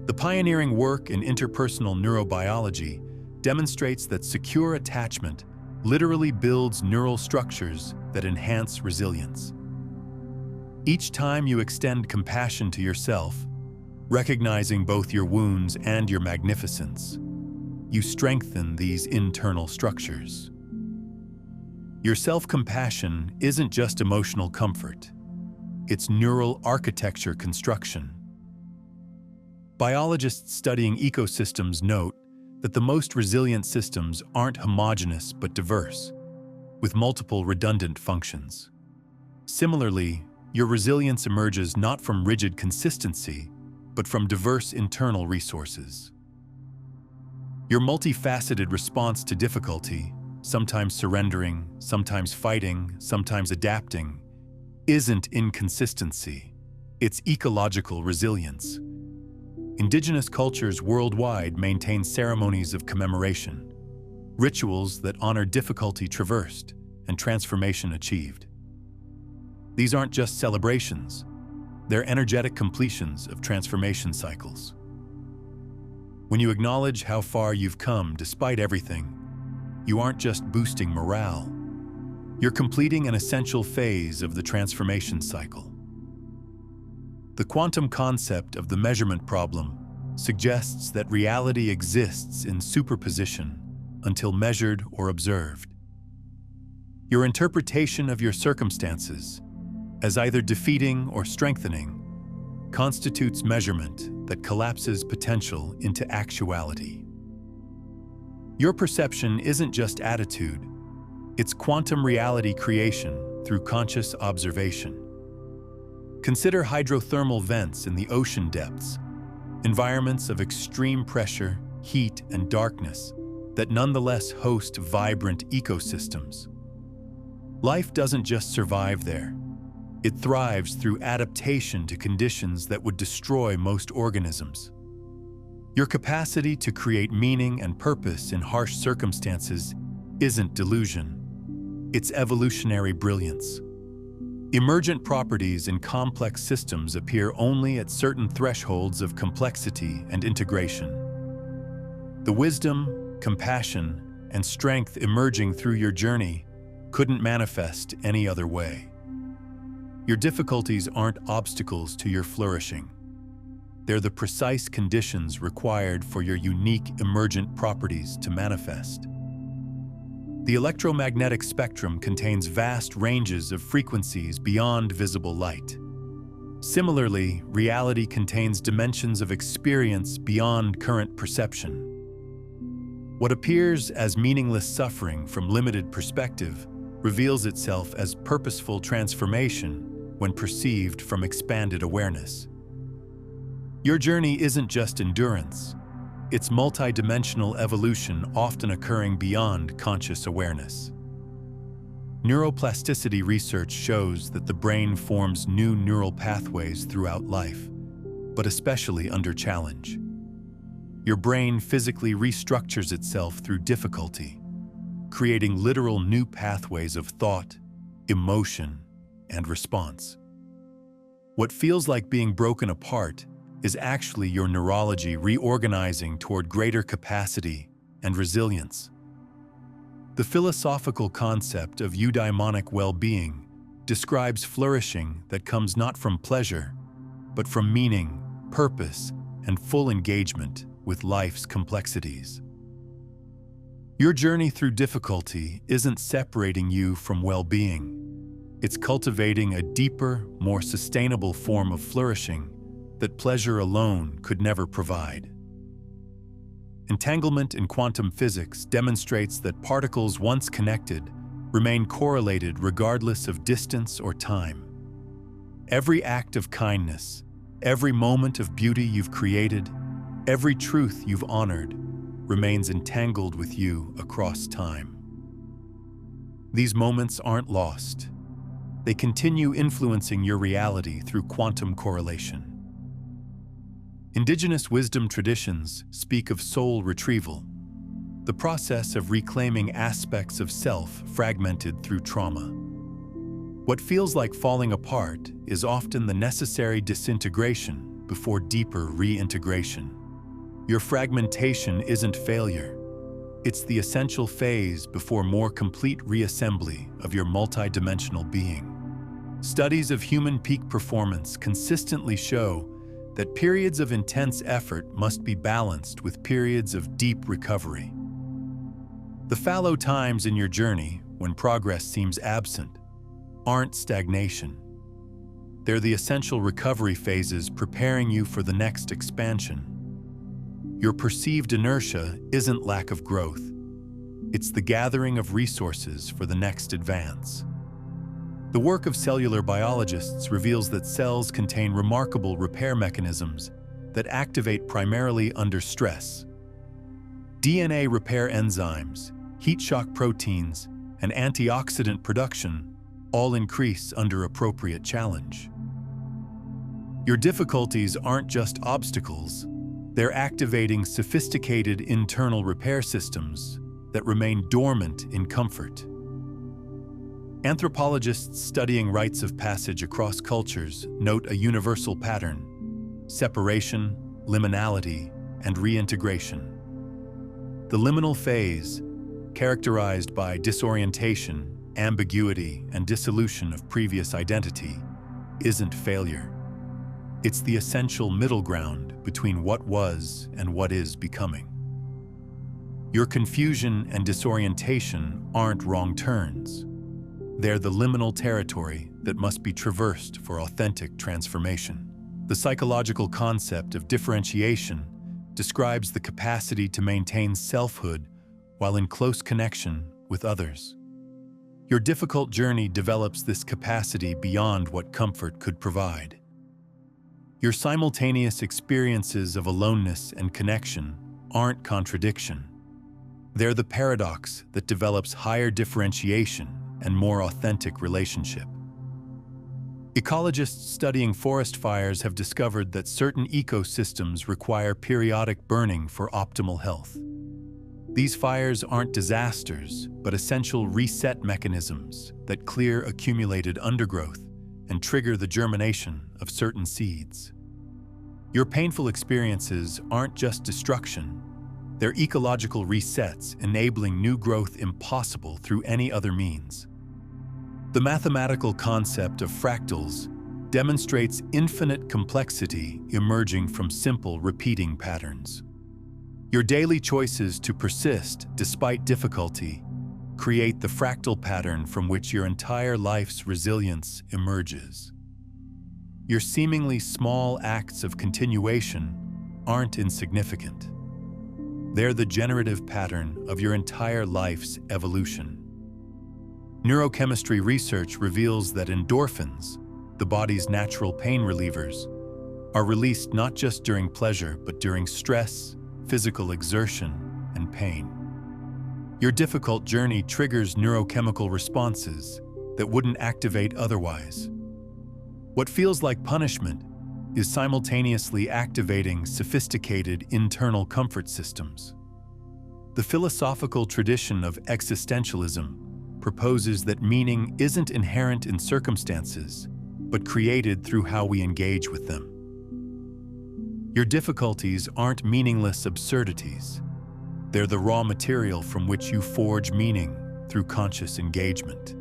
The pioneering work in interpersonal neurobiology demonstrates that secure attachment literally builds neural structures that enhance resilience. Each time you extend compassion to yourself, recognizing both your wounds and your magnificence, you strengthen these internal structures. Your self-compassion isn't just emotional comfort, it's neural architecture construction. Biologists studying ecosystems note that the most resilient systems aren't homogeneous but diverse, with multiple redundant functions. Similarly, your resilience emerges not from rigid consistency, but from diverse internal resources. Your multifaceted response to difficulty, sometimes surrendering, sometimes fighting, sometimes adapting, isn't inconsistency, it's ecological resilience. Indigenous cultures worldwide maintain ceremonies of commemoration, rituals that honor difficulty traversed and transformation achieved. These aren't just celebrations, they're energetic completions of transformation cycles. When you acknowledge how far you've come despite everything, you aren't just boosting morale, you're completing an essential phase of the transformation cycle. The quantum concept of the measurement problem suggests that reality exists in superposition until measured or observed. Your interpretation of your circumstances, as either defeating or strengthening, constitutes measurement that collapses potential into actuality. Your perception isn't just attitude, it's quantum reality creation through conscious observation. Consider hydrothermal vents in the ocean depths, environments of extreme pressure, heat, and darkness that nonetheless host vibrant ecosystems. Life doesn't just survive there. It thrives through adaptation to conditions that would destroy most organisms. Your capacity to create meaning and purpose in harsh circumstances isn't delusion. It's evolutionary brilliance. Emergent properties in complex systems appear only at certain thresholds of complexity and integration. The wisdom, compassion, and strength emerging through your journey couldn't manifest any other way. Your difficulties aren't obstacles to your flourishing. They're the precise conditions required for your unique emergent properties to manifest. The electromagnetic spectrum contains vast ranges of frequencies beyond visible light. Similarly, reality contains dimensions of experience beyond current perception. What appears as meaningless suffering from limited perspective reveals itself as purposeful transformation when perceived from expanded awareness. Your journey isn't just endurance, it's multidimensional evolution often occurring beyond conscious awareness. Neuroplasticity research shows that the brain forms new neural pathways throughout life, but especially under challenge. Your brain physically restructures itself through difficulty, creating literal new pathways of thought, emotion, and response. What feels like being broken apart is actually your neurology reorganizing toward greater capacity and resilience. The philosophical concept of eudaimonic well-being describes flourishing that comes not from pleasure, but from meaning, purpose, and full engagement with life's complexities. Your journey through difficulty isn't separating you from well-being. It's cultivating a deeper, more sustainable form of flourishing that pleasure alone could never provide. Entanglement in quantum physics demonstrates that particles once connected remain correlated regardless of distance or time. Every act of kindness, every moment of beauty you've created, every truth you've honored remains entangled with you across time. These moments aren't lost. They continue influencing your reality through quantum correlation. Indigenous wisdom traditions speak of soul retrieval, the process of reclaiming aspects of self fragmented through trauma. What feels like falling apart is often the necessary disintegration before deeper reintegration. Your fragmentation isn't failure. It's the essential phase before more complete reassembly of your multidimensional being. Studies of human peak performance consistently show that periods of intense effort must be balanced with periods of deep recovery. The fallow times in your journey, when progress seems absent, aren't stagnation. They're the essential recovery phases preparing you for the next expansion. Your perceived inertia isn't lack of growth. It's the gathering of resources for the next advance. The work of cellular biologists reveals that cells contain remarkable repair mechanisms that activate primarily under stress. DNA repair enzymes, heat shock proteins, and antioxidant production all increase under appropriate challenge. Your difficulties aren't just obstacles, they're activating sophisticated internal repair systems that remain dormant in comfort. Anthropologists studying rites of passage across cultures note a universal pattern: separation, liminality, and reintegration. The liminal phase, characterized by disorientation, ambiguity, and dissolution of previous identity, isn't failure. It's the essential middle ground between what was and what is becoming. Your confusion and disorientation aren't wrong turns. They're the liminal territory that must be traversed for authentic transformation. The psychological concept of differentiation describes the capacity to maintain selfhood while in close connection with others. Your difficult journey develops this capacity beyond what comfort could provide. Your simultaneous experiences of aloneness and connection aren't contradiction. They're the paradox that develops higher differentiation and more authentic relationship. Ecologists studying forest fires have discovered that certain ecosystems require periodic burning for optimal health. These fires aren't disasters, but essential reset mechanisms that clear accumulated undergrowth and trigger the germination of certain seeds. Your painful experiences aren't just destruction, they're ecological resets enabling new growth impossible through any other means. The mathematical concept of fractals demonstrates infinite complexity emerging from simple repeating patterns. Your daily choices to persist despite difficulty create the fractal pattern from which your entire life's resilience emerges. your seemingly small acts of continuation aren't insignificant. They're the generative pattern of your entire life's evolution. Neurochemistry research reveals that endorphins, the body's natural pain relievers, are released not just during pleasure but during stress, physical exertion, and pain. Your difficult journey triggers neurochemical responses that wouldn't activate otherwise. What feels like punishment is simultaneously activating sophisticated internal comfort systems. The philosophical tradition of existentialism proposes that meaning isn't inherent in circumstances, but created through how we engage with them. Your difficulties aren't meaningless absurdities. They're the raw material from which you forge meaning through conscious engagement.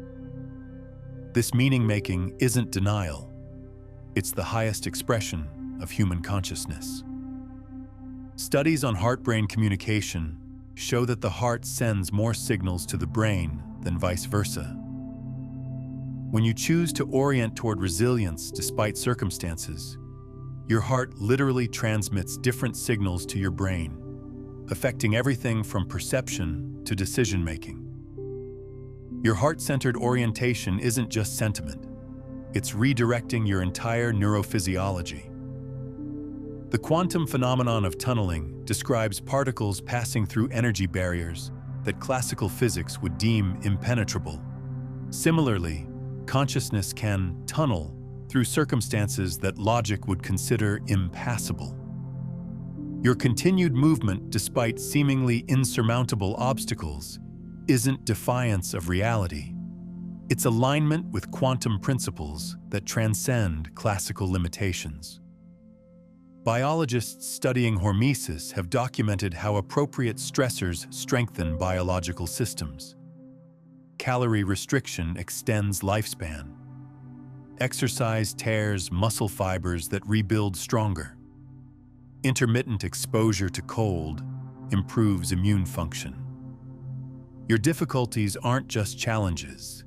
This meaning-making isn't denial. It's the highest expression of human consciousness. Studies on heart-brain communication show that the heart sends more signals to the brain than vice versa. When you choose to orient toward resilience despite circumstances, your heart literally transmits different signals to your brain, affecting everything from perception to decision-making. Your heart-centered orientation isn't just sentiment. It's redirecting your entire neurophysiology. The quantum phenomenon of tunneling describes particles passing through energy barriers that classical physics would deem impenetrable. Similarly, consciousness can tunnel through circumstances that logic would consider impassable. Your continued movement despite seemingly insurmountable obstacles isn't defiance of reality. It's alignment with quantum principles that transcend classical limitations. Biologists studying hormesis have documented how appropriate stressors strengthen biological systems. Calorie restriction extends lifespan. Exercise tears muscle fibers that rebuild stronger. Intermittent exposure to cold improves immune function. Your difficulties aren't just challenges.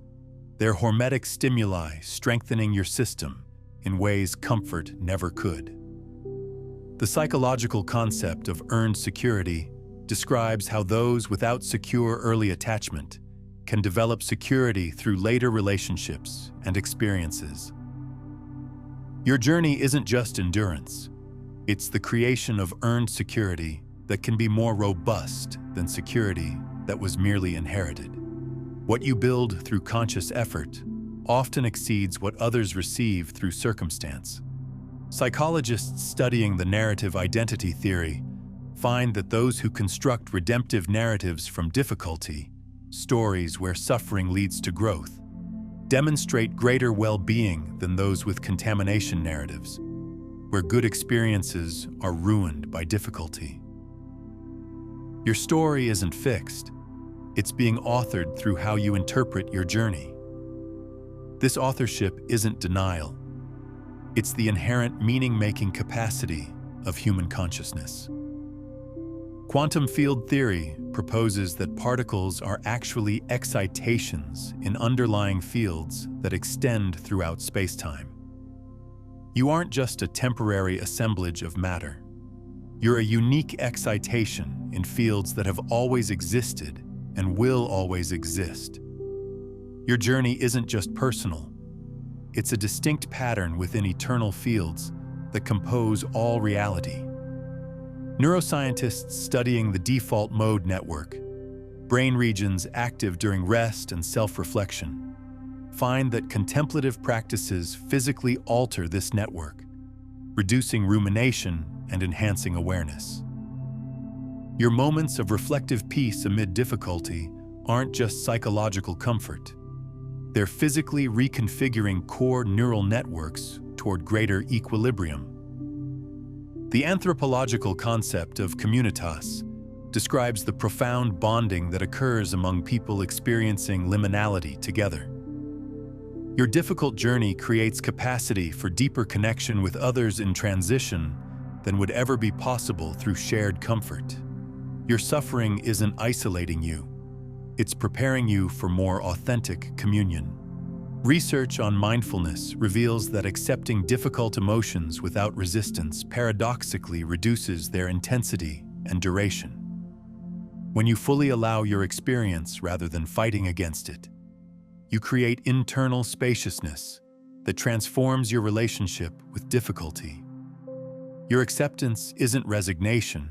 They're hormetic stimuli strengthening your system in ways comfort never could. The psychological concept of earned security describes how those without secure early attachment can develop security through later relationships and experiences. Your journey isn't just endurance. It's the creation of earned security that can be more robust than security that was merely inherited. What you build through conscious effort often exceeds what others receive through circumstance. Psychologists studying the narrative identity theory find that those who construct redemptive narratives from difficulty, stories where suffering leads to growth, demonstrate greater well-being than those with contamination narratives, where good experiences are ruined by difficulty. Your story isn't fixed. It's being authored through how you interpret your journey. This authorship isn't denial. It's the inherent meaning-making capacity of human consciousness. Quantum field theory proposes that particles are actually excitations in underlying fields that extend throughout space-time. You aren't just a temporary assemblage of matter. You're a unique excitation in fields that have always existed and will always exist. Your journey isn't just personal. It's a distinct pattern within eternal fields that compose all reality. Neuroscientists studying the default mode network, brain regions active during rest and self-reflection, find that contemplative practices physically alter this network, reducing rumination and enhancing awareness. Your moments of reflective peace amid difficulty aren't just psychological comfort. They're physically reconfiguring core neural networks toward greater equilibrium. The anthropological concept of communitas describes the profound bonding that occurs among people experiencing liminality together. Your difficult journey creates capacity for deeper connection with others in transition than would ever be possible through shared comfort. Your suffering isn't isolating you. It's preparing you for more authentic communion. Research on mindfulness reveals that accepting difficult emotions without resistance paradoxically reduces their intensity and duration. When you fully allow your experience rather than fighting against it, you create internal spaciousness that transforms your relationship with difficulty. Your acceptance isn't resignation,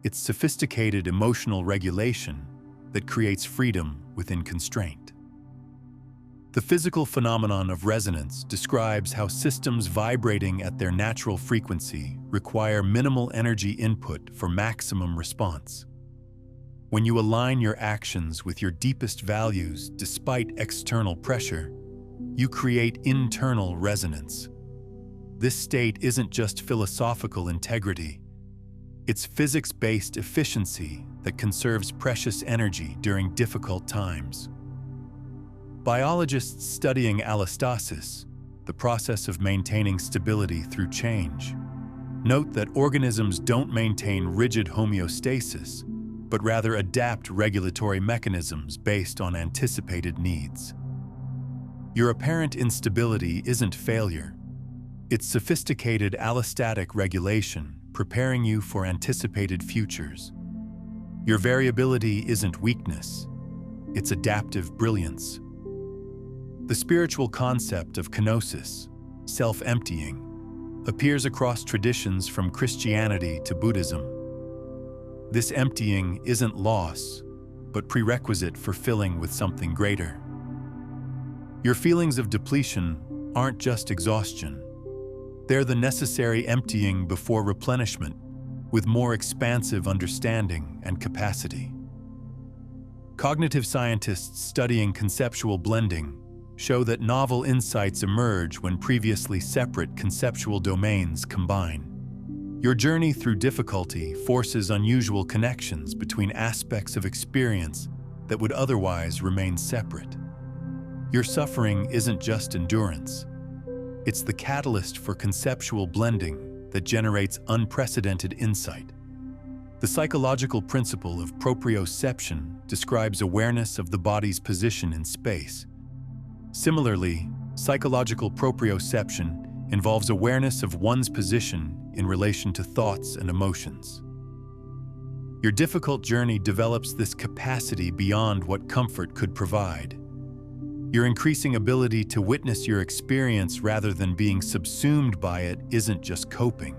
it's sophisticated emotional regulation that creates freedom within constraint. The physical phenomenon of resonance describes how systems vibrating at their natural frequency require minimal energy input for maximum response. When you align your actions with your deepest values despite external pressure, you create internal resonance. This state isn't just philosophical integrity, it's physics-based efficiency that conserves precious energy during difficult times. Biologists studying allostasis, the process of maintaining stability through change, note that organisms don't maintain rigid homeostasis, but rather adapt regulatory mechanisms based on anticipated needs. Your apparent instability isn't failure. It's sophisticated allostatic regulation preparing you for anticipated futures. Your variability isn't weakness. It's adaptive brilliance. The spiritual concept of kenosis, self-emptying, appears across traditions from Christianity to Buddhism. This emptying isn't loss, but prerequisite for filling with something greater. Your feelings of depletion aren't just exhaustion. They're the necessary emptying before replenishment, with more expansive understanding and capacity. Cognitive scientists studying conceptual blending show that novel insights emerge when previously separate conceptual domains combine. Your journey through difficulty forces unusual connections between aspects of experience that would otherwise remain separate. Your suffering isn't just endurance. It's the catalyst for conceptual blending that generates unprecedented insight. The psychological principle of proprioception describes awareness of the body's position in space. Similarly, psychological proprioception involves awareness of one's position in relation to thoughts and emotions. Your difficult journey develops this capacity beyond what comfort could provide. Your increasing ability to witness your experience rather than being subsumed by it isn't just coping,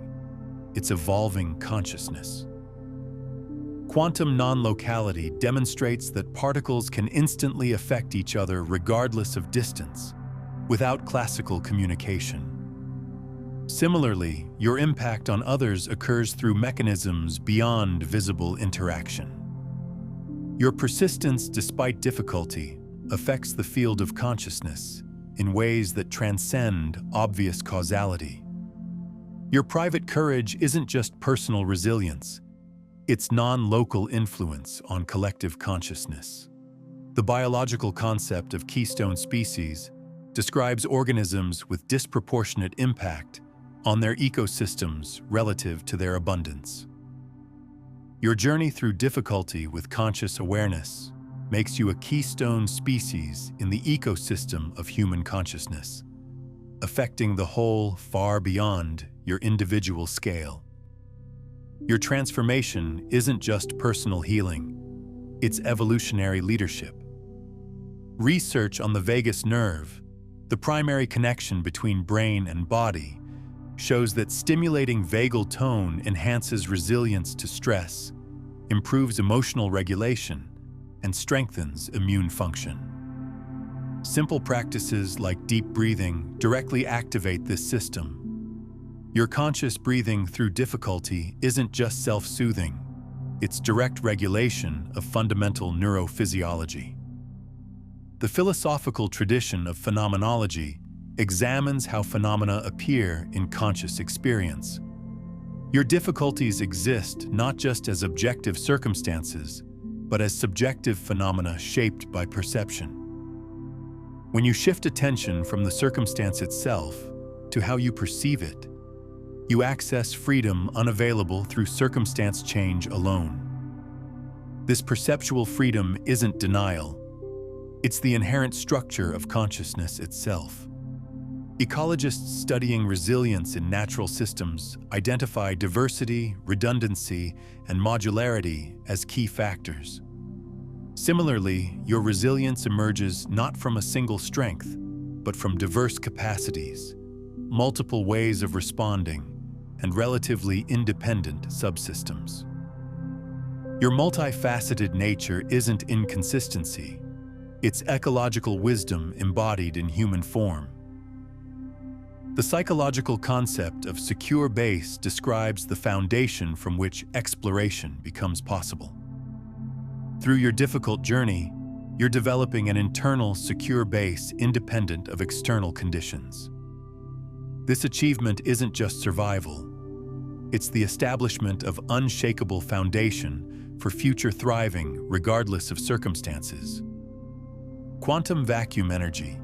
it's evolving consciousness. Quantum non-locality demonstrates that particles can instantly affect each other regardless of distance, without classical communication. Similarly, your impact on others occurs through mechanisms beyond visible interaction. Your persistence despite difficulty affects the field of consciousness in ways that transcend obvious causality. Your private courage isn't just personal resilience, it's non-local influence on collective consciousness. The biological concept of keystone species describes organisms with disproportionate impact on their ecosystems relative to their abundance. Your journey through difficulty with conscious awareness makes you a keystone species in the ecosystem of human consciousness, affecting the whole far beyond your individual scale. Your transformation isn't just personal healing, it's evolutionary leadership. Research on the vagus nerve, the primary connection between brain and body, shows that stimulating vagal tone enhances resilience to stress, improves emotional regulation, and strengthens immune function. Simple practices like deep breathing directly activate this system. Your conscious breathing through difficulty isn't just self-soothing, it's direct regulation of fundamental neurophysiology. The philosophical tradition of phenomenology examines how phenomena appear in conscious experience. Your difficulties exist not just as objective circumstances, but as subjective phenomena shaped by perception. When you shift attention from the circumstance itself to how you perceive it, you access freedom unavailable through circumstance change alone. This perceptual freedom isn't denial, It's the inherent structure of consciousness itself. Ecologists studying resilience in natural systems identify diversity, redundancy, and modularity as key factors. Similarly, your resilience emerges not from a single strength, but from diverse capacities, multiple ways of responding, and relatively independent subsystems. Your multifaceted nature isn't inconsistency, it's ecological wisdom embodied in human form. The psychological concept of secure base describes the foundation from which exploration becomes possible. Through your difficult journey, you're developing an internal secure base independent of external conditions. This achievement isn't just survival, it's the establishment of unshakable foundation for future thriving regardless of circumstances. Quantum vacuum energy,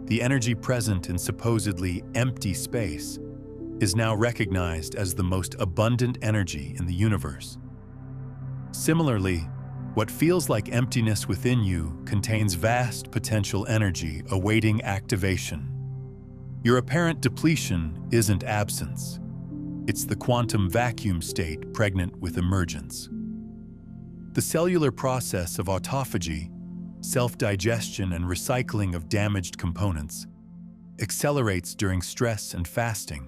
the energy present in supposedly empty space, is now recognized as the most abundant energy in the universe. Similarly, what feels like emptiness within you contains vast potential energy awaiting activation. Your apparent depletion isn't absence. It's the quantum vacuum state pregnant with emergence. The cellular process of autophagy, self-digestion and recycling of damaged components, accelerates during stress and fasting.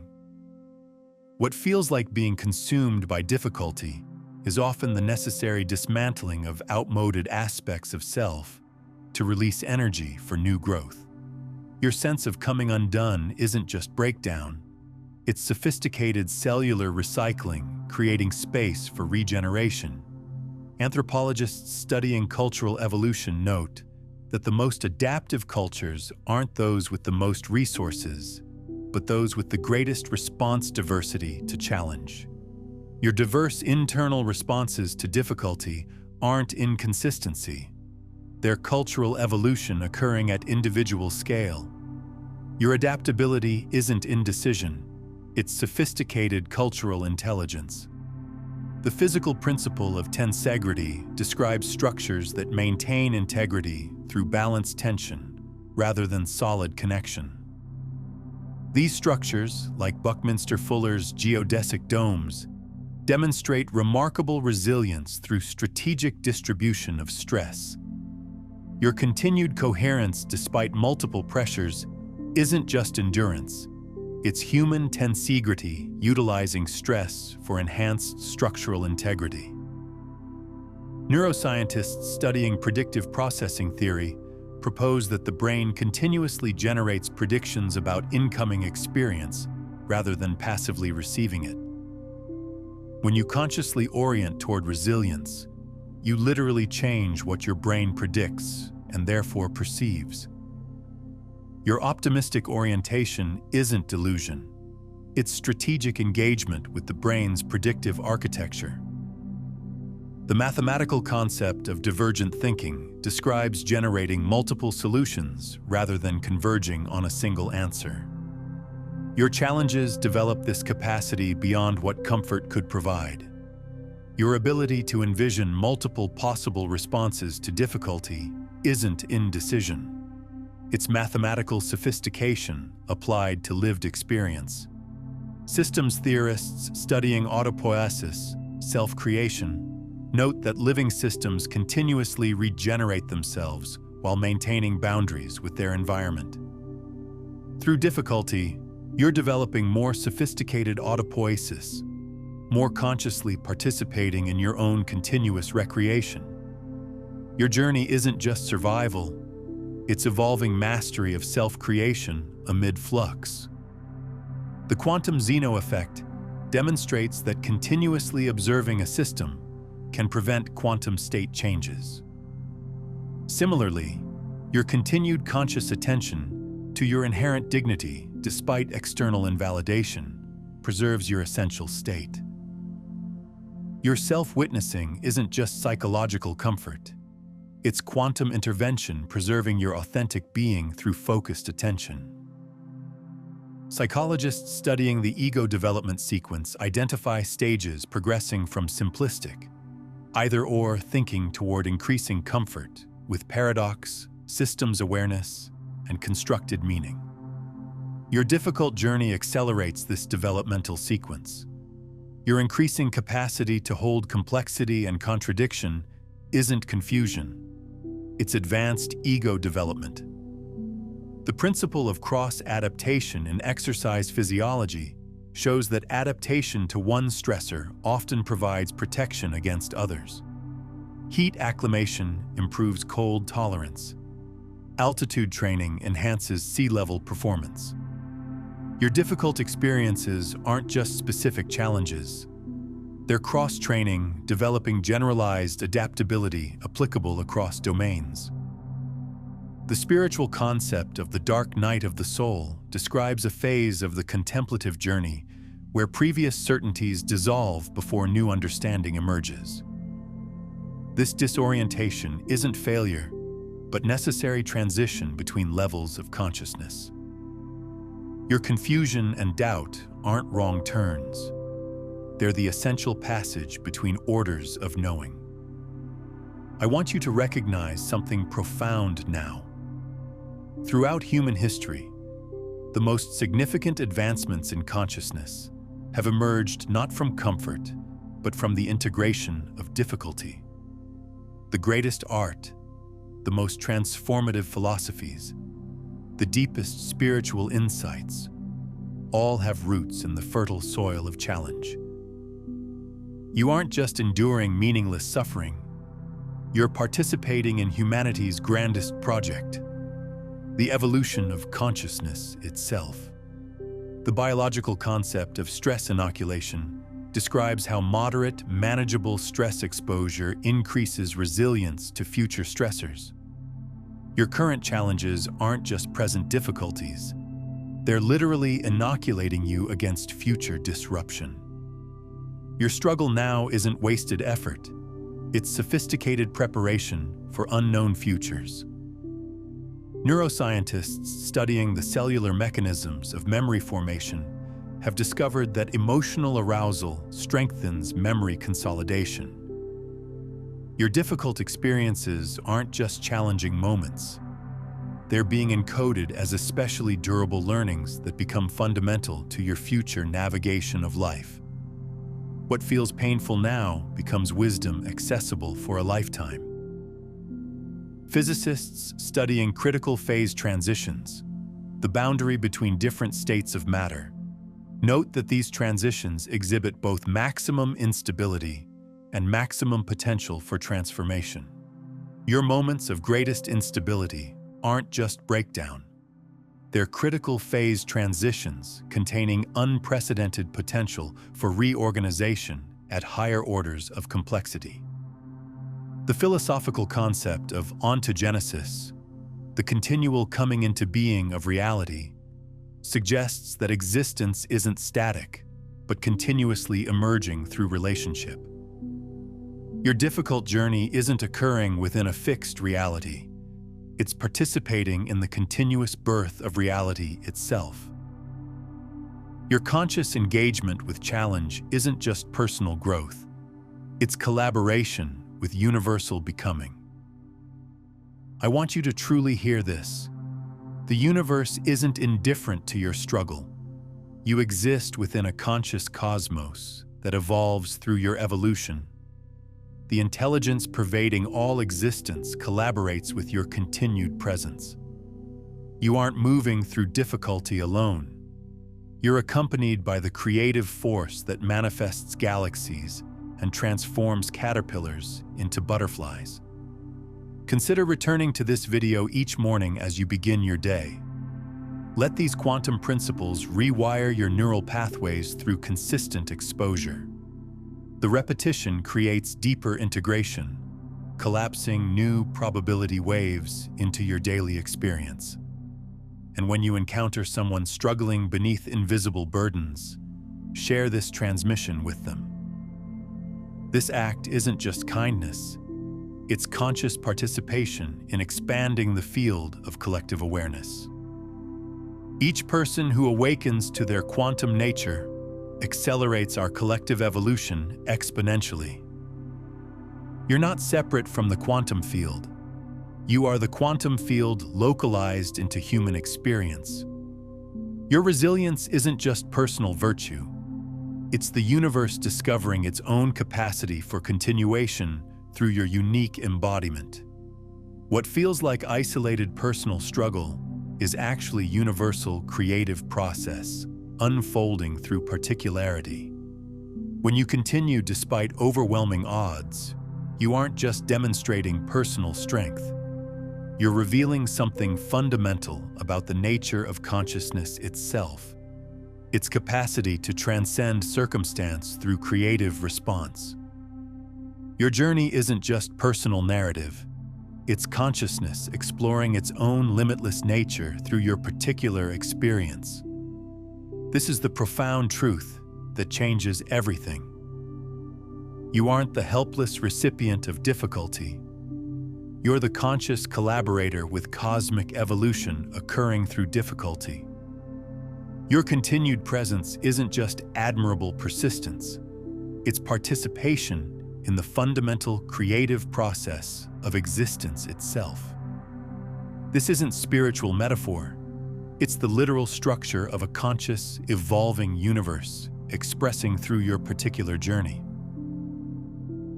What feels like being consumed by difficulty is often the necessary dismantling of outmoded aspects of self to release energy for new growth. Your sense of coming undone isn't just breakdown, it's sophisticated cellular recycling, creating space for regeneration. Anthropologists studying cultural evolution note that the most adaptive cultures aren't those with the most resources, but those with the greatest response diversity to challenge. Your diverse internal responses to difficulty aren't inconsistency. They're cultural evolution occurring at individual scale. Your adaptability isn't indecision, it's sophisticated cultural intelligence. The physical principle of tensegrity describes structures that maintain integrity through balanced tension rather than solid connection. These structures, like Buckminster Fuller's geodesic domes, demonstrate remarkable resilience through strategic distribution of stress. Your continued coherence despite multiple pressures isn't just endurance, it's human tensegrity utilizing stress for enhanced structural integrity. Neuroscientists studying predictive processing theory propose that the brain continuously generates predictions about incoming experience rather than passively receiving it. When you consciously orient toward resilience, you literally change what your brain predicts and therefore perceives. Your optimistic orientation isn't delusion. It's strategic engagement with the brain's predictive architecture. The mathematical concept of divergent thinking describes generating multiple solutions rather than converging on a single answer. Your challenges develop this capacity beyond what comfort could provide. Your ability to envision multiple possible responses to difficulty isn't indecision. It's mathematical sophistication applied to lived experience. Systems theorists studying autopoiesis, self-creation, note that living systems continuously regenerate themselves while maintaining boundaries with their environment. Through difficulty, you're developing more sophisticated autopoiesis, more consciously participating in your own continuous recreation. Your journey isn't just survival, it's evolving mastery of self-creation amid flux. The quantum Zeno effect demonstrates that continuously observing a system can prevent quantum state changes. Similarly, your continued conscious attention to your inherent dignity despite external invalidation preserves your essential state. Your self-witnessing isn't just psychological comfort. It's quantum intervention preserving your authentic being through focused attention. Psychologists studying the ego development sequence identify stages progressing from simplistic, either-or thinking toward increasing comfort with paradox, systems awareness, and constructed meaning. Your difficult journey accelerates this developmental sequence. Your increasing capacity to hold complexity and contradiction isn't confusion. It's advanced ego development. The principle of cross-adaptation in exercise physiology shows that adaptation to one stressor often provides protection against others. Heat acclimation improves cold tolerance. Altitude training enhances sea level performance. Your difficult experiences aren't just specific challenges. They're cross-training, developing generalized adaptability applicable across domains. The spiritual concept of the dark night of the soul describes a phase of the contemplative journey where previous certainties dissolve before new understanding emerges. This disorientation isn't failure, but necessary transition between levels of consciousness. Your confusion and doubt aren't wrong turns. They're the essential passage between orders of knowing. I want you to recognize something profound now. Throughout human history, the most significant advancements in consciousness have emerged not from comfort, but from the integration of difficulty. The greatest art, the most transformative philosophies, the deepest spiritual insights, all have roots in the fertile soil of challenge. You aren't just enduring meaningless suffering, you're participating in humanity's grandest project, the evolution of consciousness itself. The biological concept of stress inoculation describes how moderate, manageable stress exposure increases resilience to future stressors. Your current challenges aren't just present difficulties. They're literally inoculating you against future disruption. Your struggle now isn't wasted effort. It's sophisticated preparation for unknown futures. Neuroscientists studying the cellular mechanisms of memory formation have discovered that emotional arousal strengthens memory consolidation. Your difficult experiences aren't just challenging moments. They're being encoded as especially durable learnings that become fundamental to your future navigation of life. What feels painful now becomes wisdom accessible for a lifetime. Physicists studying critical phase transitions, the boundary between different states of matter, note that these transitions exhibit both maximum instability and maximum potential for transformation. Your moments of greatest instability aren't just breakdown. They're critical phase transitions containing unprecedented potential for reorganization at higher orders of complexity. The philosophical concept of ontogenesis, the continual coming into being of reality, suggests that existence isn't static, but continuously emerging through relationship. Your difficult journey isn't occurring within a fixed reality. It's participating in the continuous birth of reality itself. Your conscious engagement with challenge isn't just personal growth. It's collaboration with universal becoming. I want you to truly hear this. The universe isn't indifferent to your struggle. You exist within a conscious cosmos that evolves through your evolution. The intelligence pervading all existence collaborates with your continued presence. You aren't moving through difficulty alone. You're accompanied by the creative force that manifests galaxies and transforms caterpillars into butterflies. Consider returning to this video each morning as you begin your day. Let these quantum principles rewire your neural pathways through consistent exposure. The repetition creates deeper integration, collapsing new probability waves into your daily experience. And when you encounter someone struggling beneath invisible burdens, share this transmission with them. This act isn't just kindness, it's conscious participation in expanding the field of collective awareness. Each person who awakens to their quantum nature accelerates our collective evolution exponentially. You're not separate from the quantum field. You are the quantum field localized into human experience. Your resilience isn't just personal virtue. It's the universe discovering its own capacity for continuation through your unique embodiment. What feels like isolated personal struggle is actually universal creative process, unfolding through particularity. When you continue despite overwhelming odds, you aren't just demonstrating personal strength. You're revealing something fundamental about the nature of consciousness itself, its capacity to transcend circumstance through creative response. Your journey isn't just personal narrative. It's consciousness exploring its own limitless nature through your particular experience. This is the profound truth that changes everything. You aren't the helpless recipient of difficulty. You're the conscious collaborator with cosmic evolution occurring through difficulty. Your continued presence isn't just admirable persistence. It's participation in the fundamental creative process of existence itself. This isn't spiritual metaphor. It's the literal structure of a conscious, evolving universe expressing through your particular journey.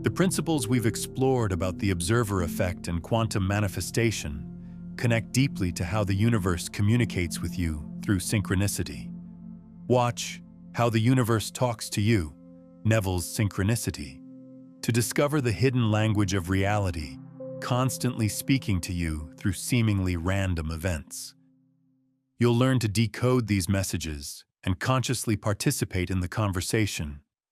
The principles we've explored about the observer effect and quantum manifestation connect deeply to how the universe communicates with you through synchronicity. Watch how the universe talks to you, Neville's synchronicity, to discover the hidden language of reality, constantly speaking to you through seemingly random events. You'll learn to decode these messages and consciously participate in the conversation,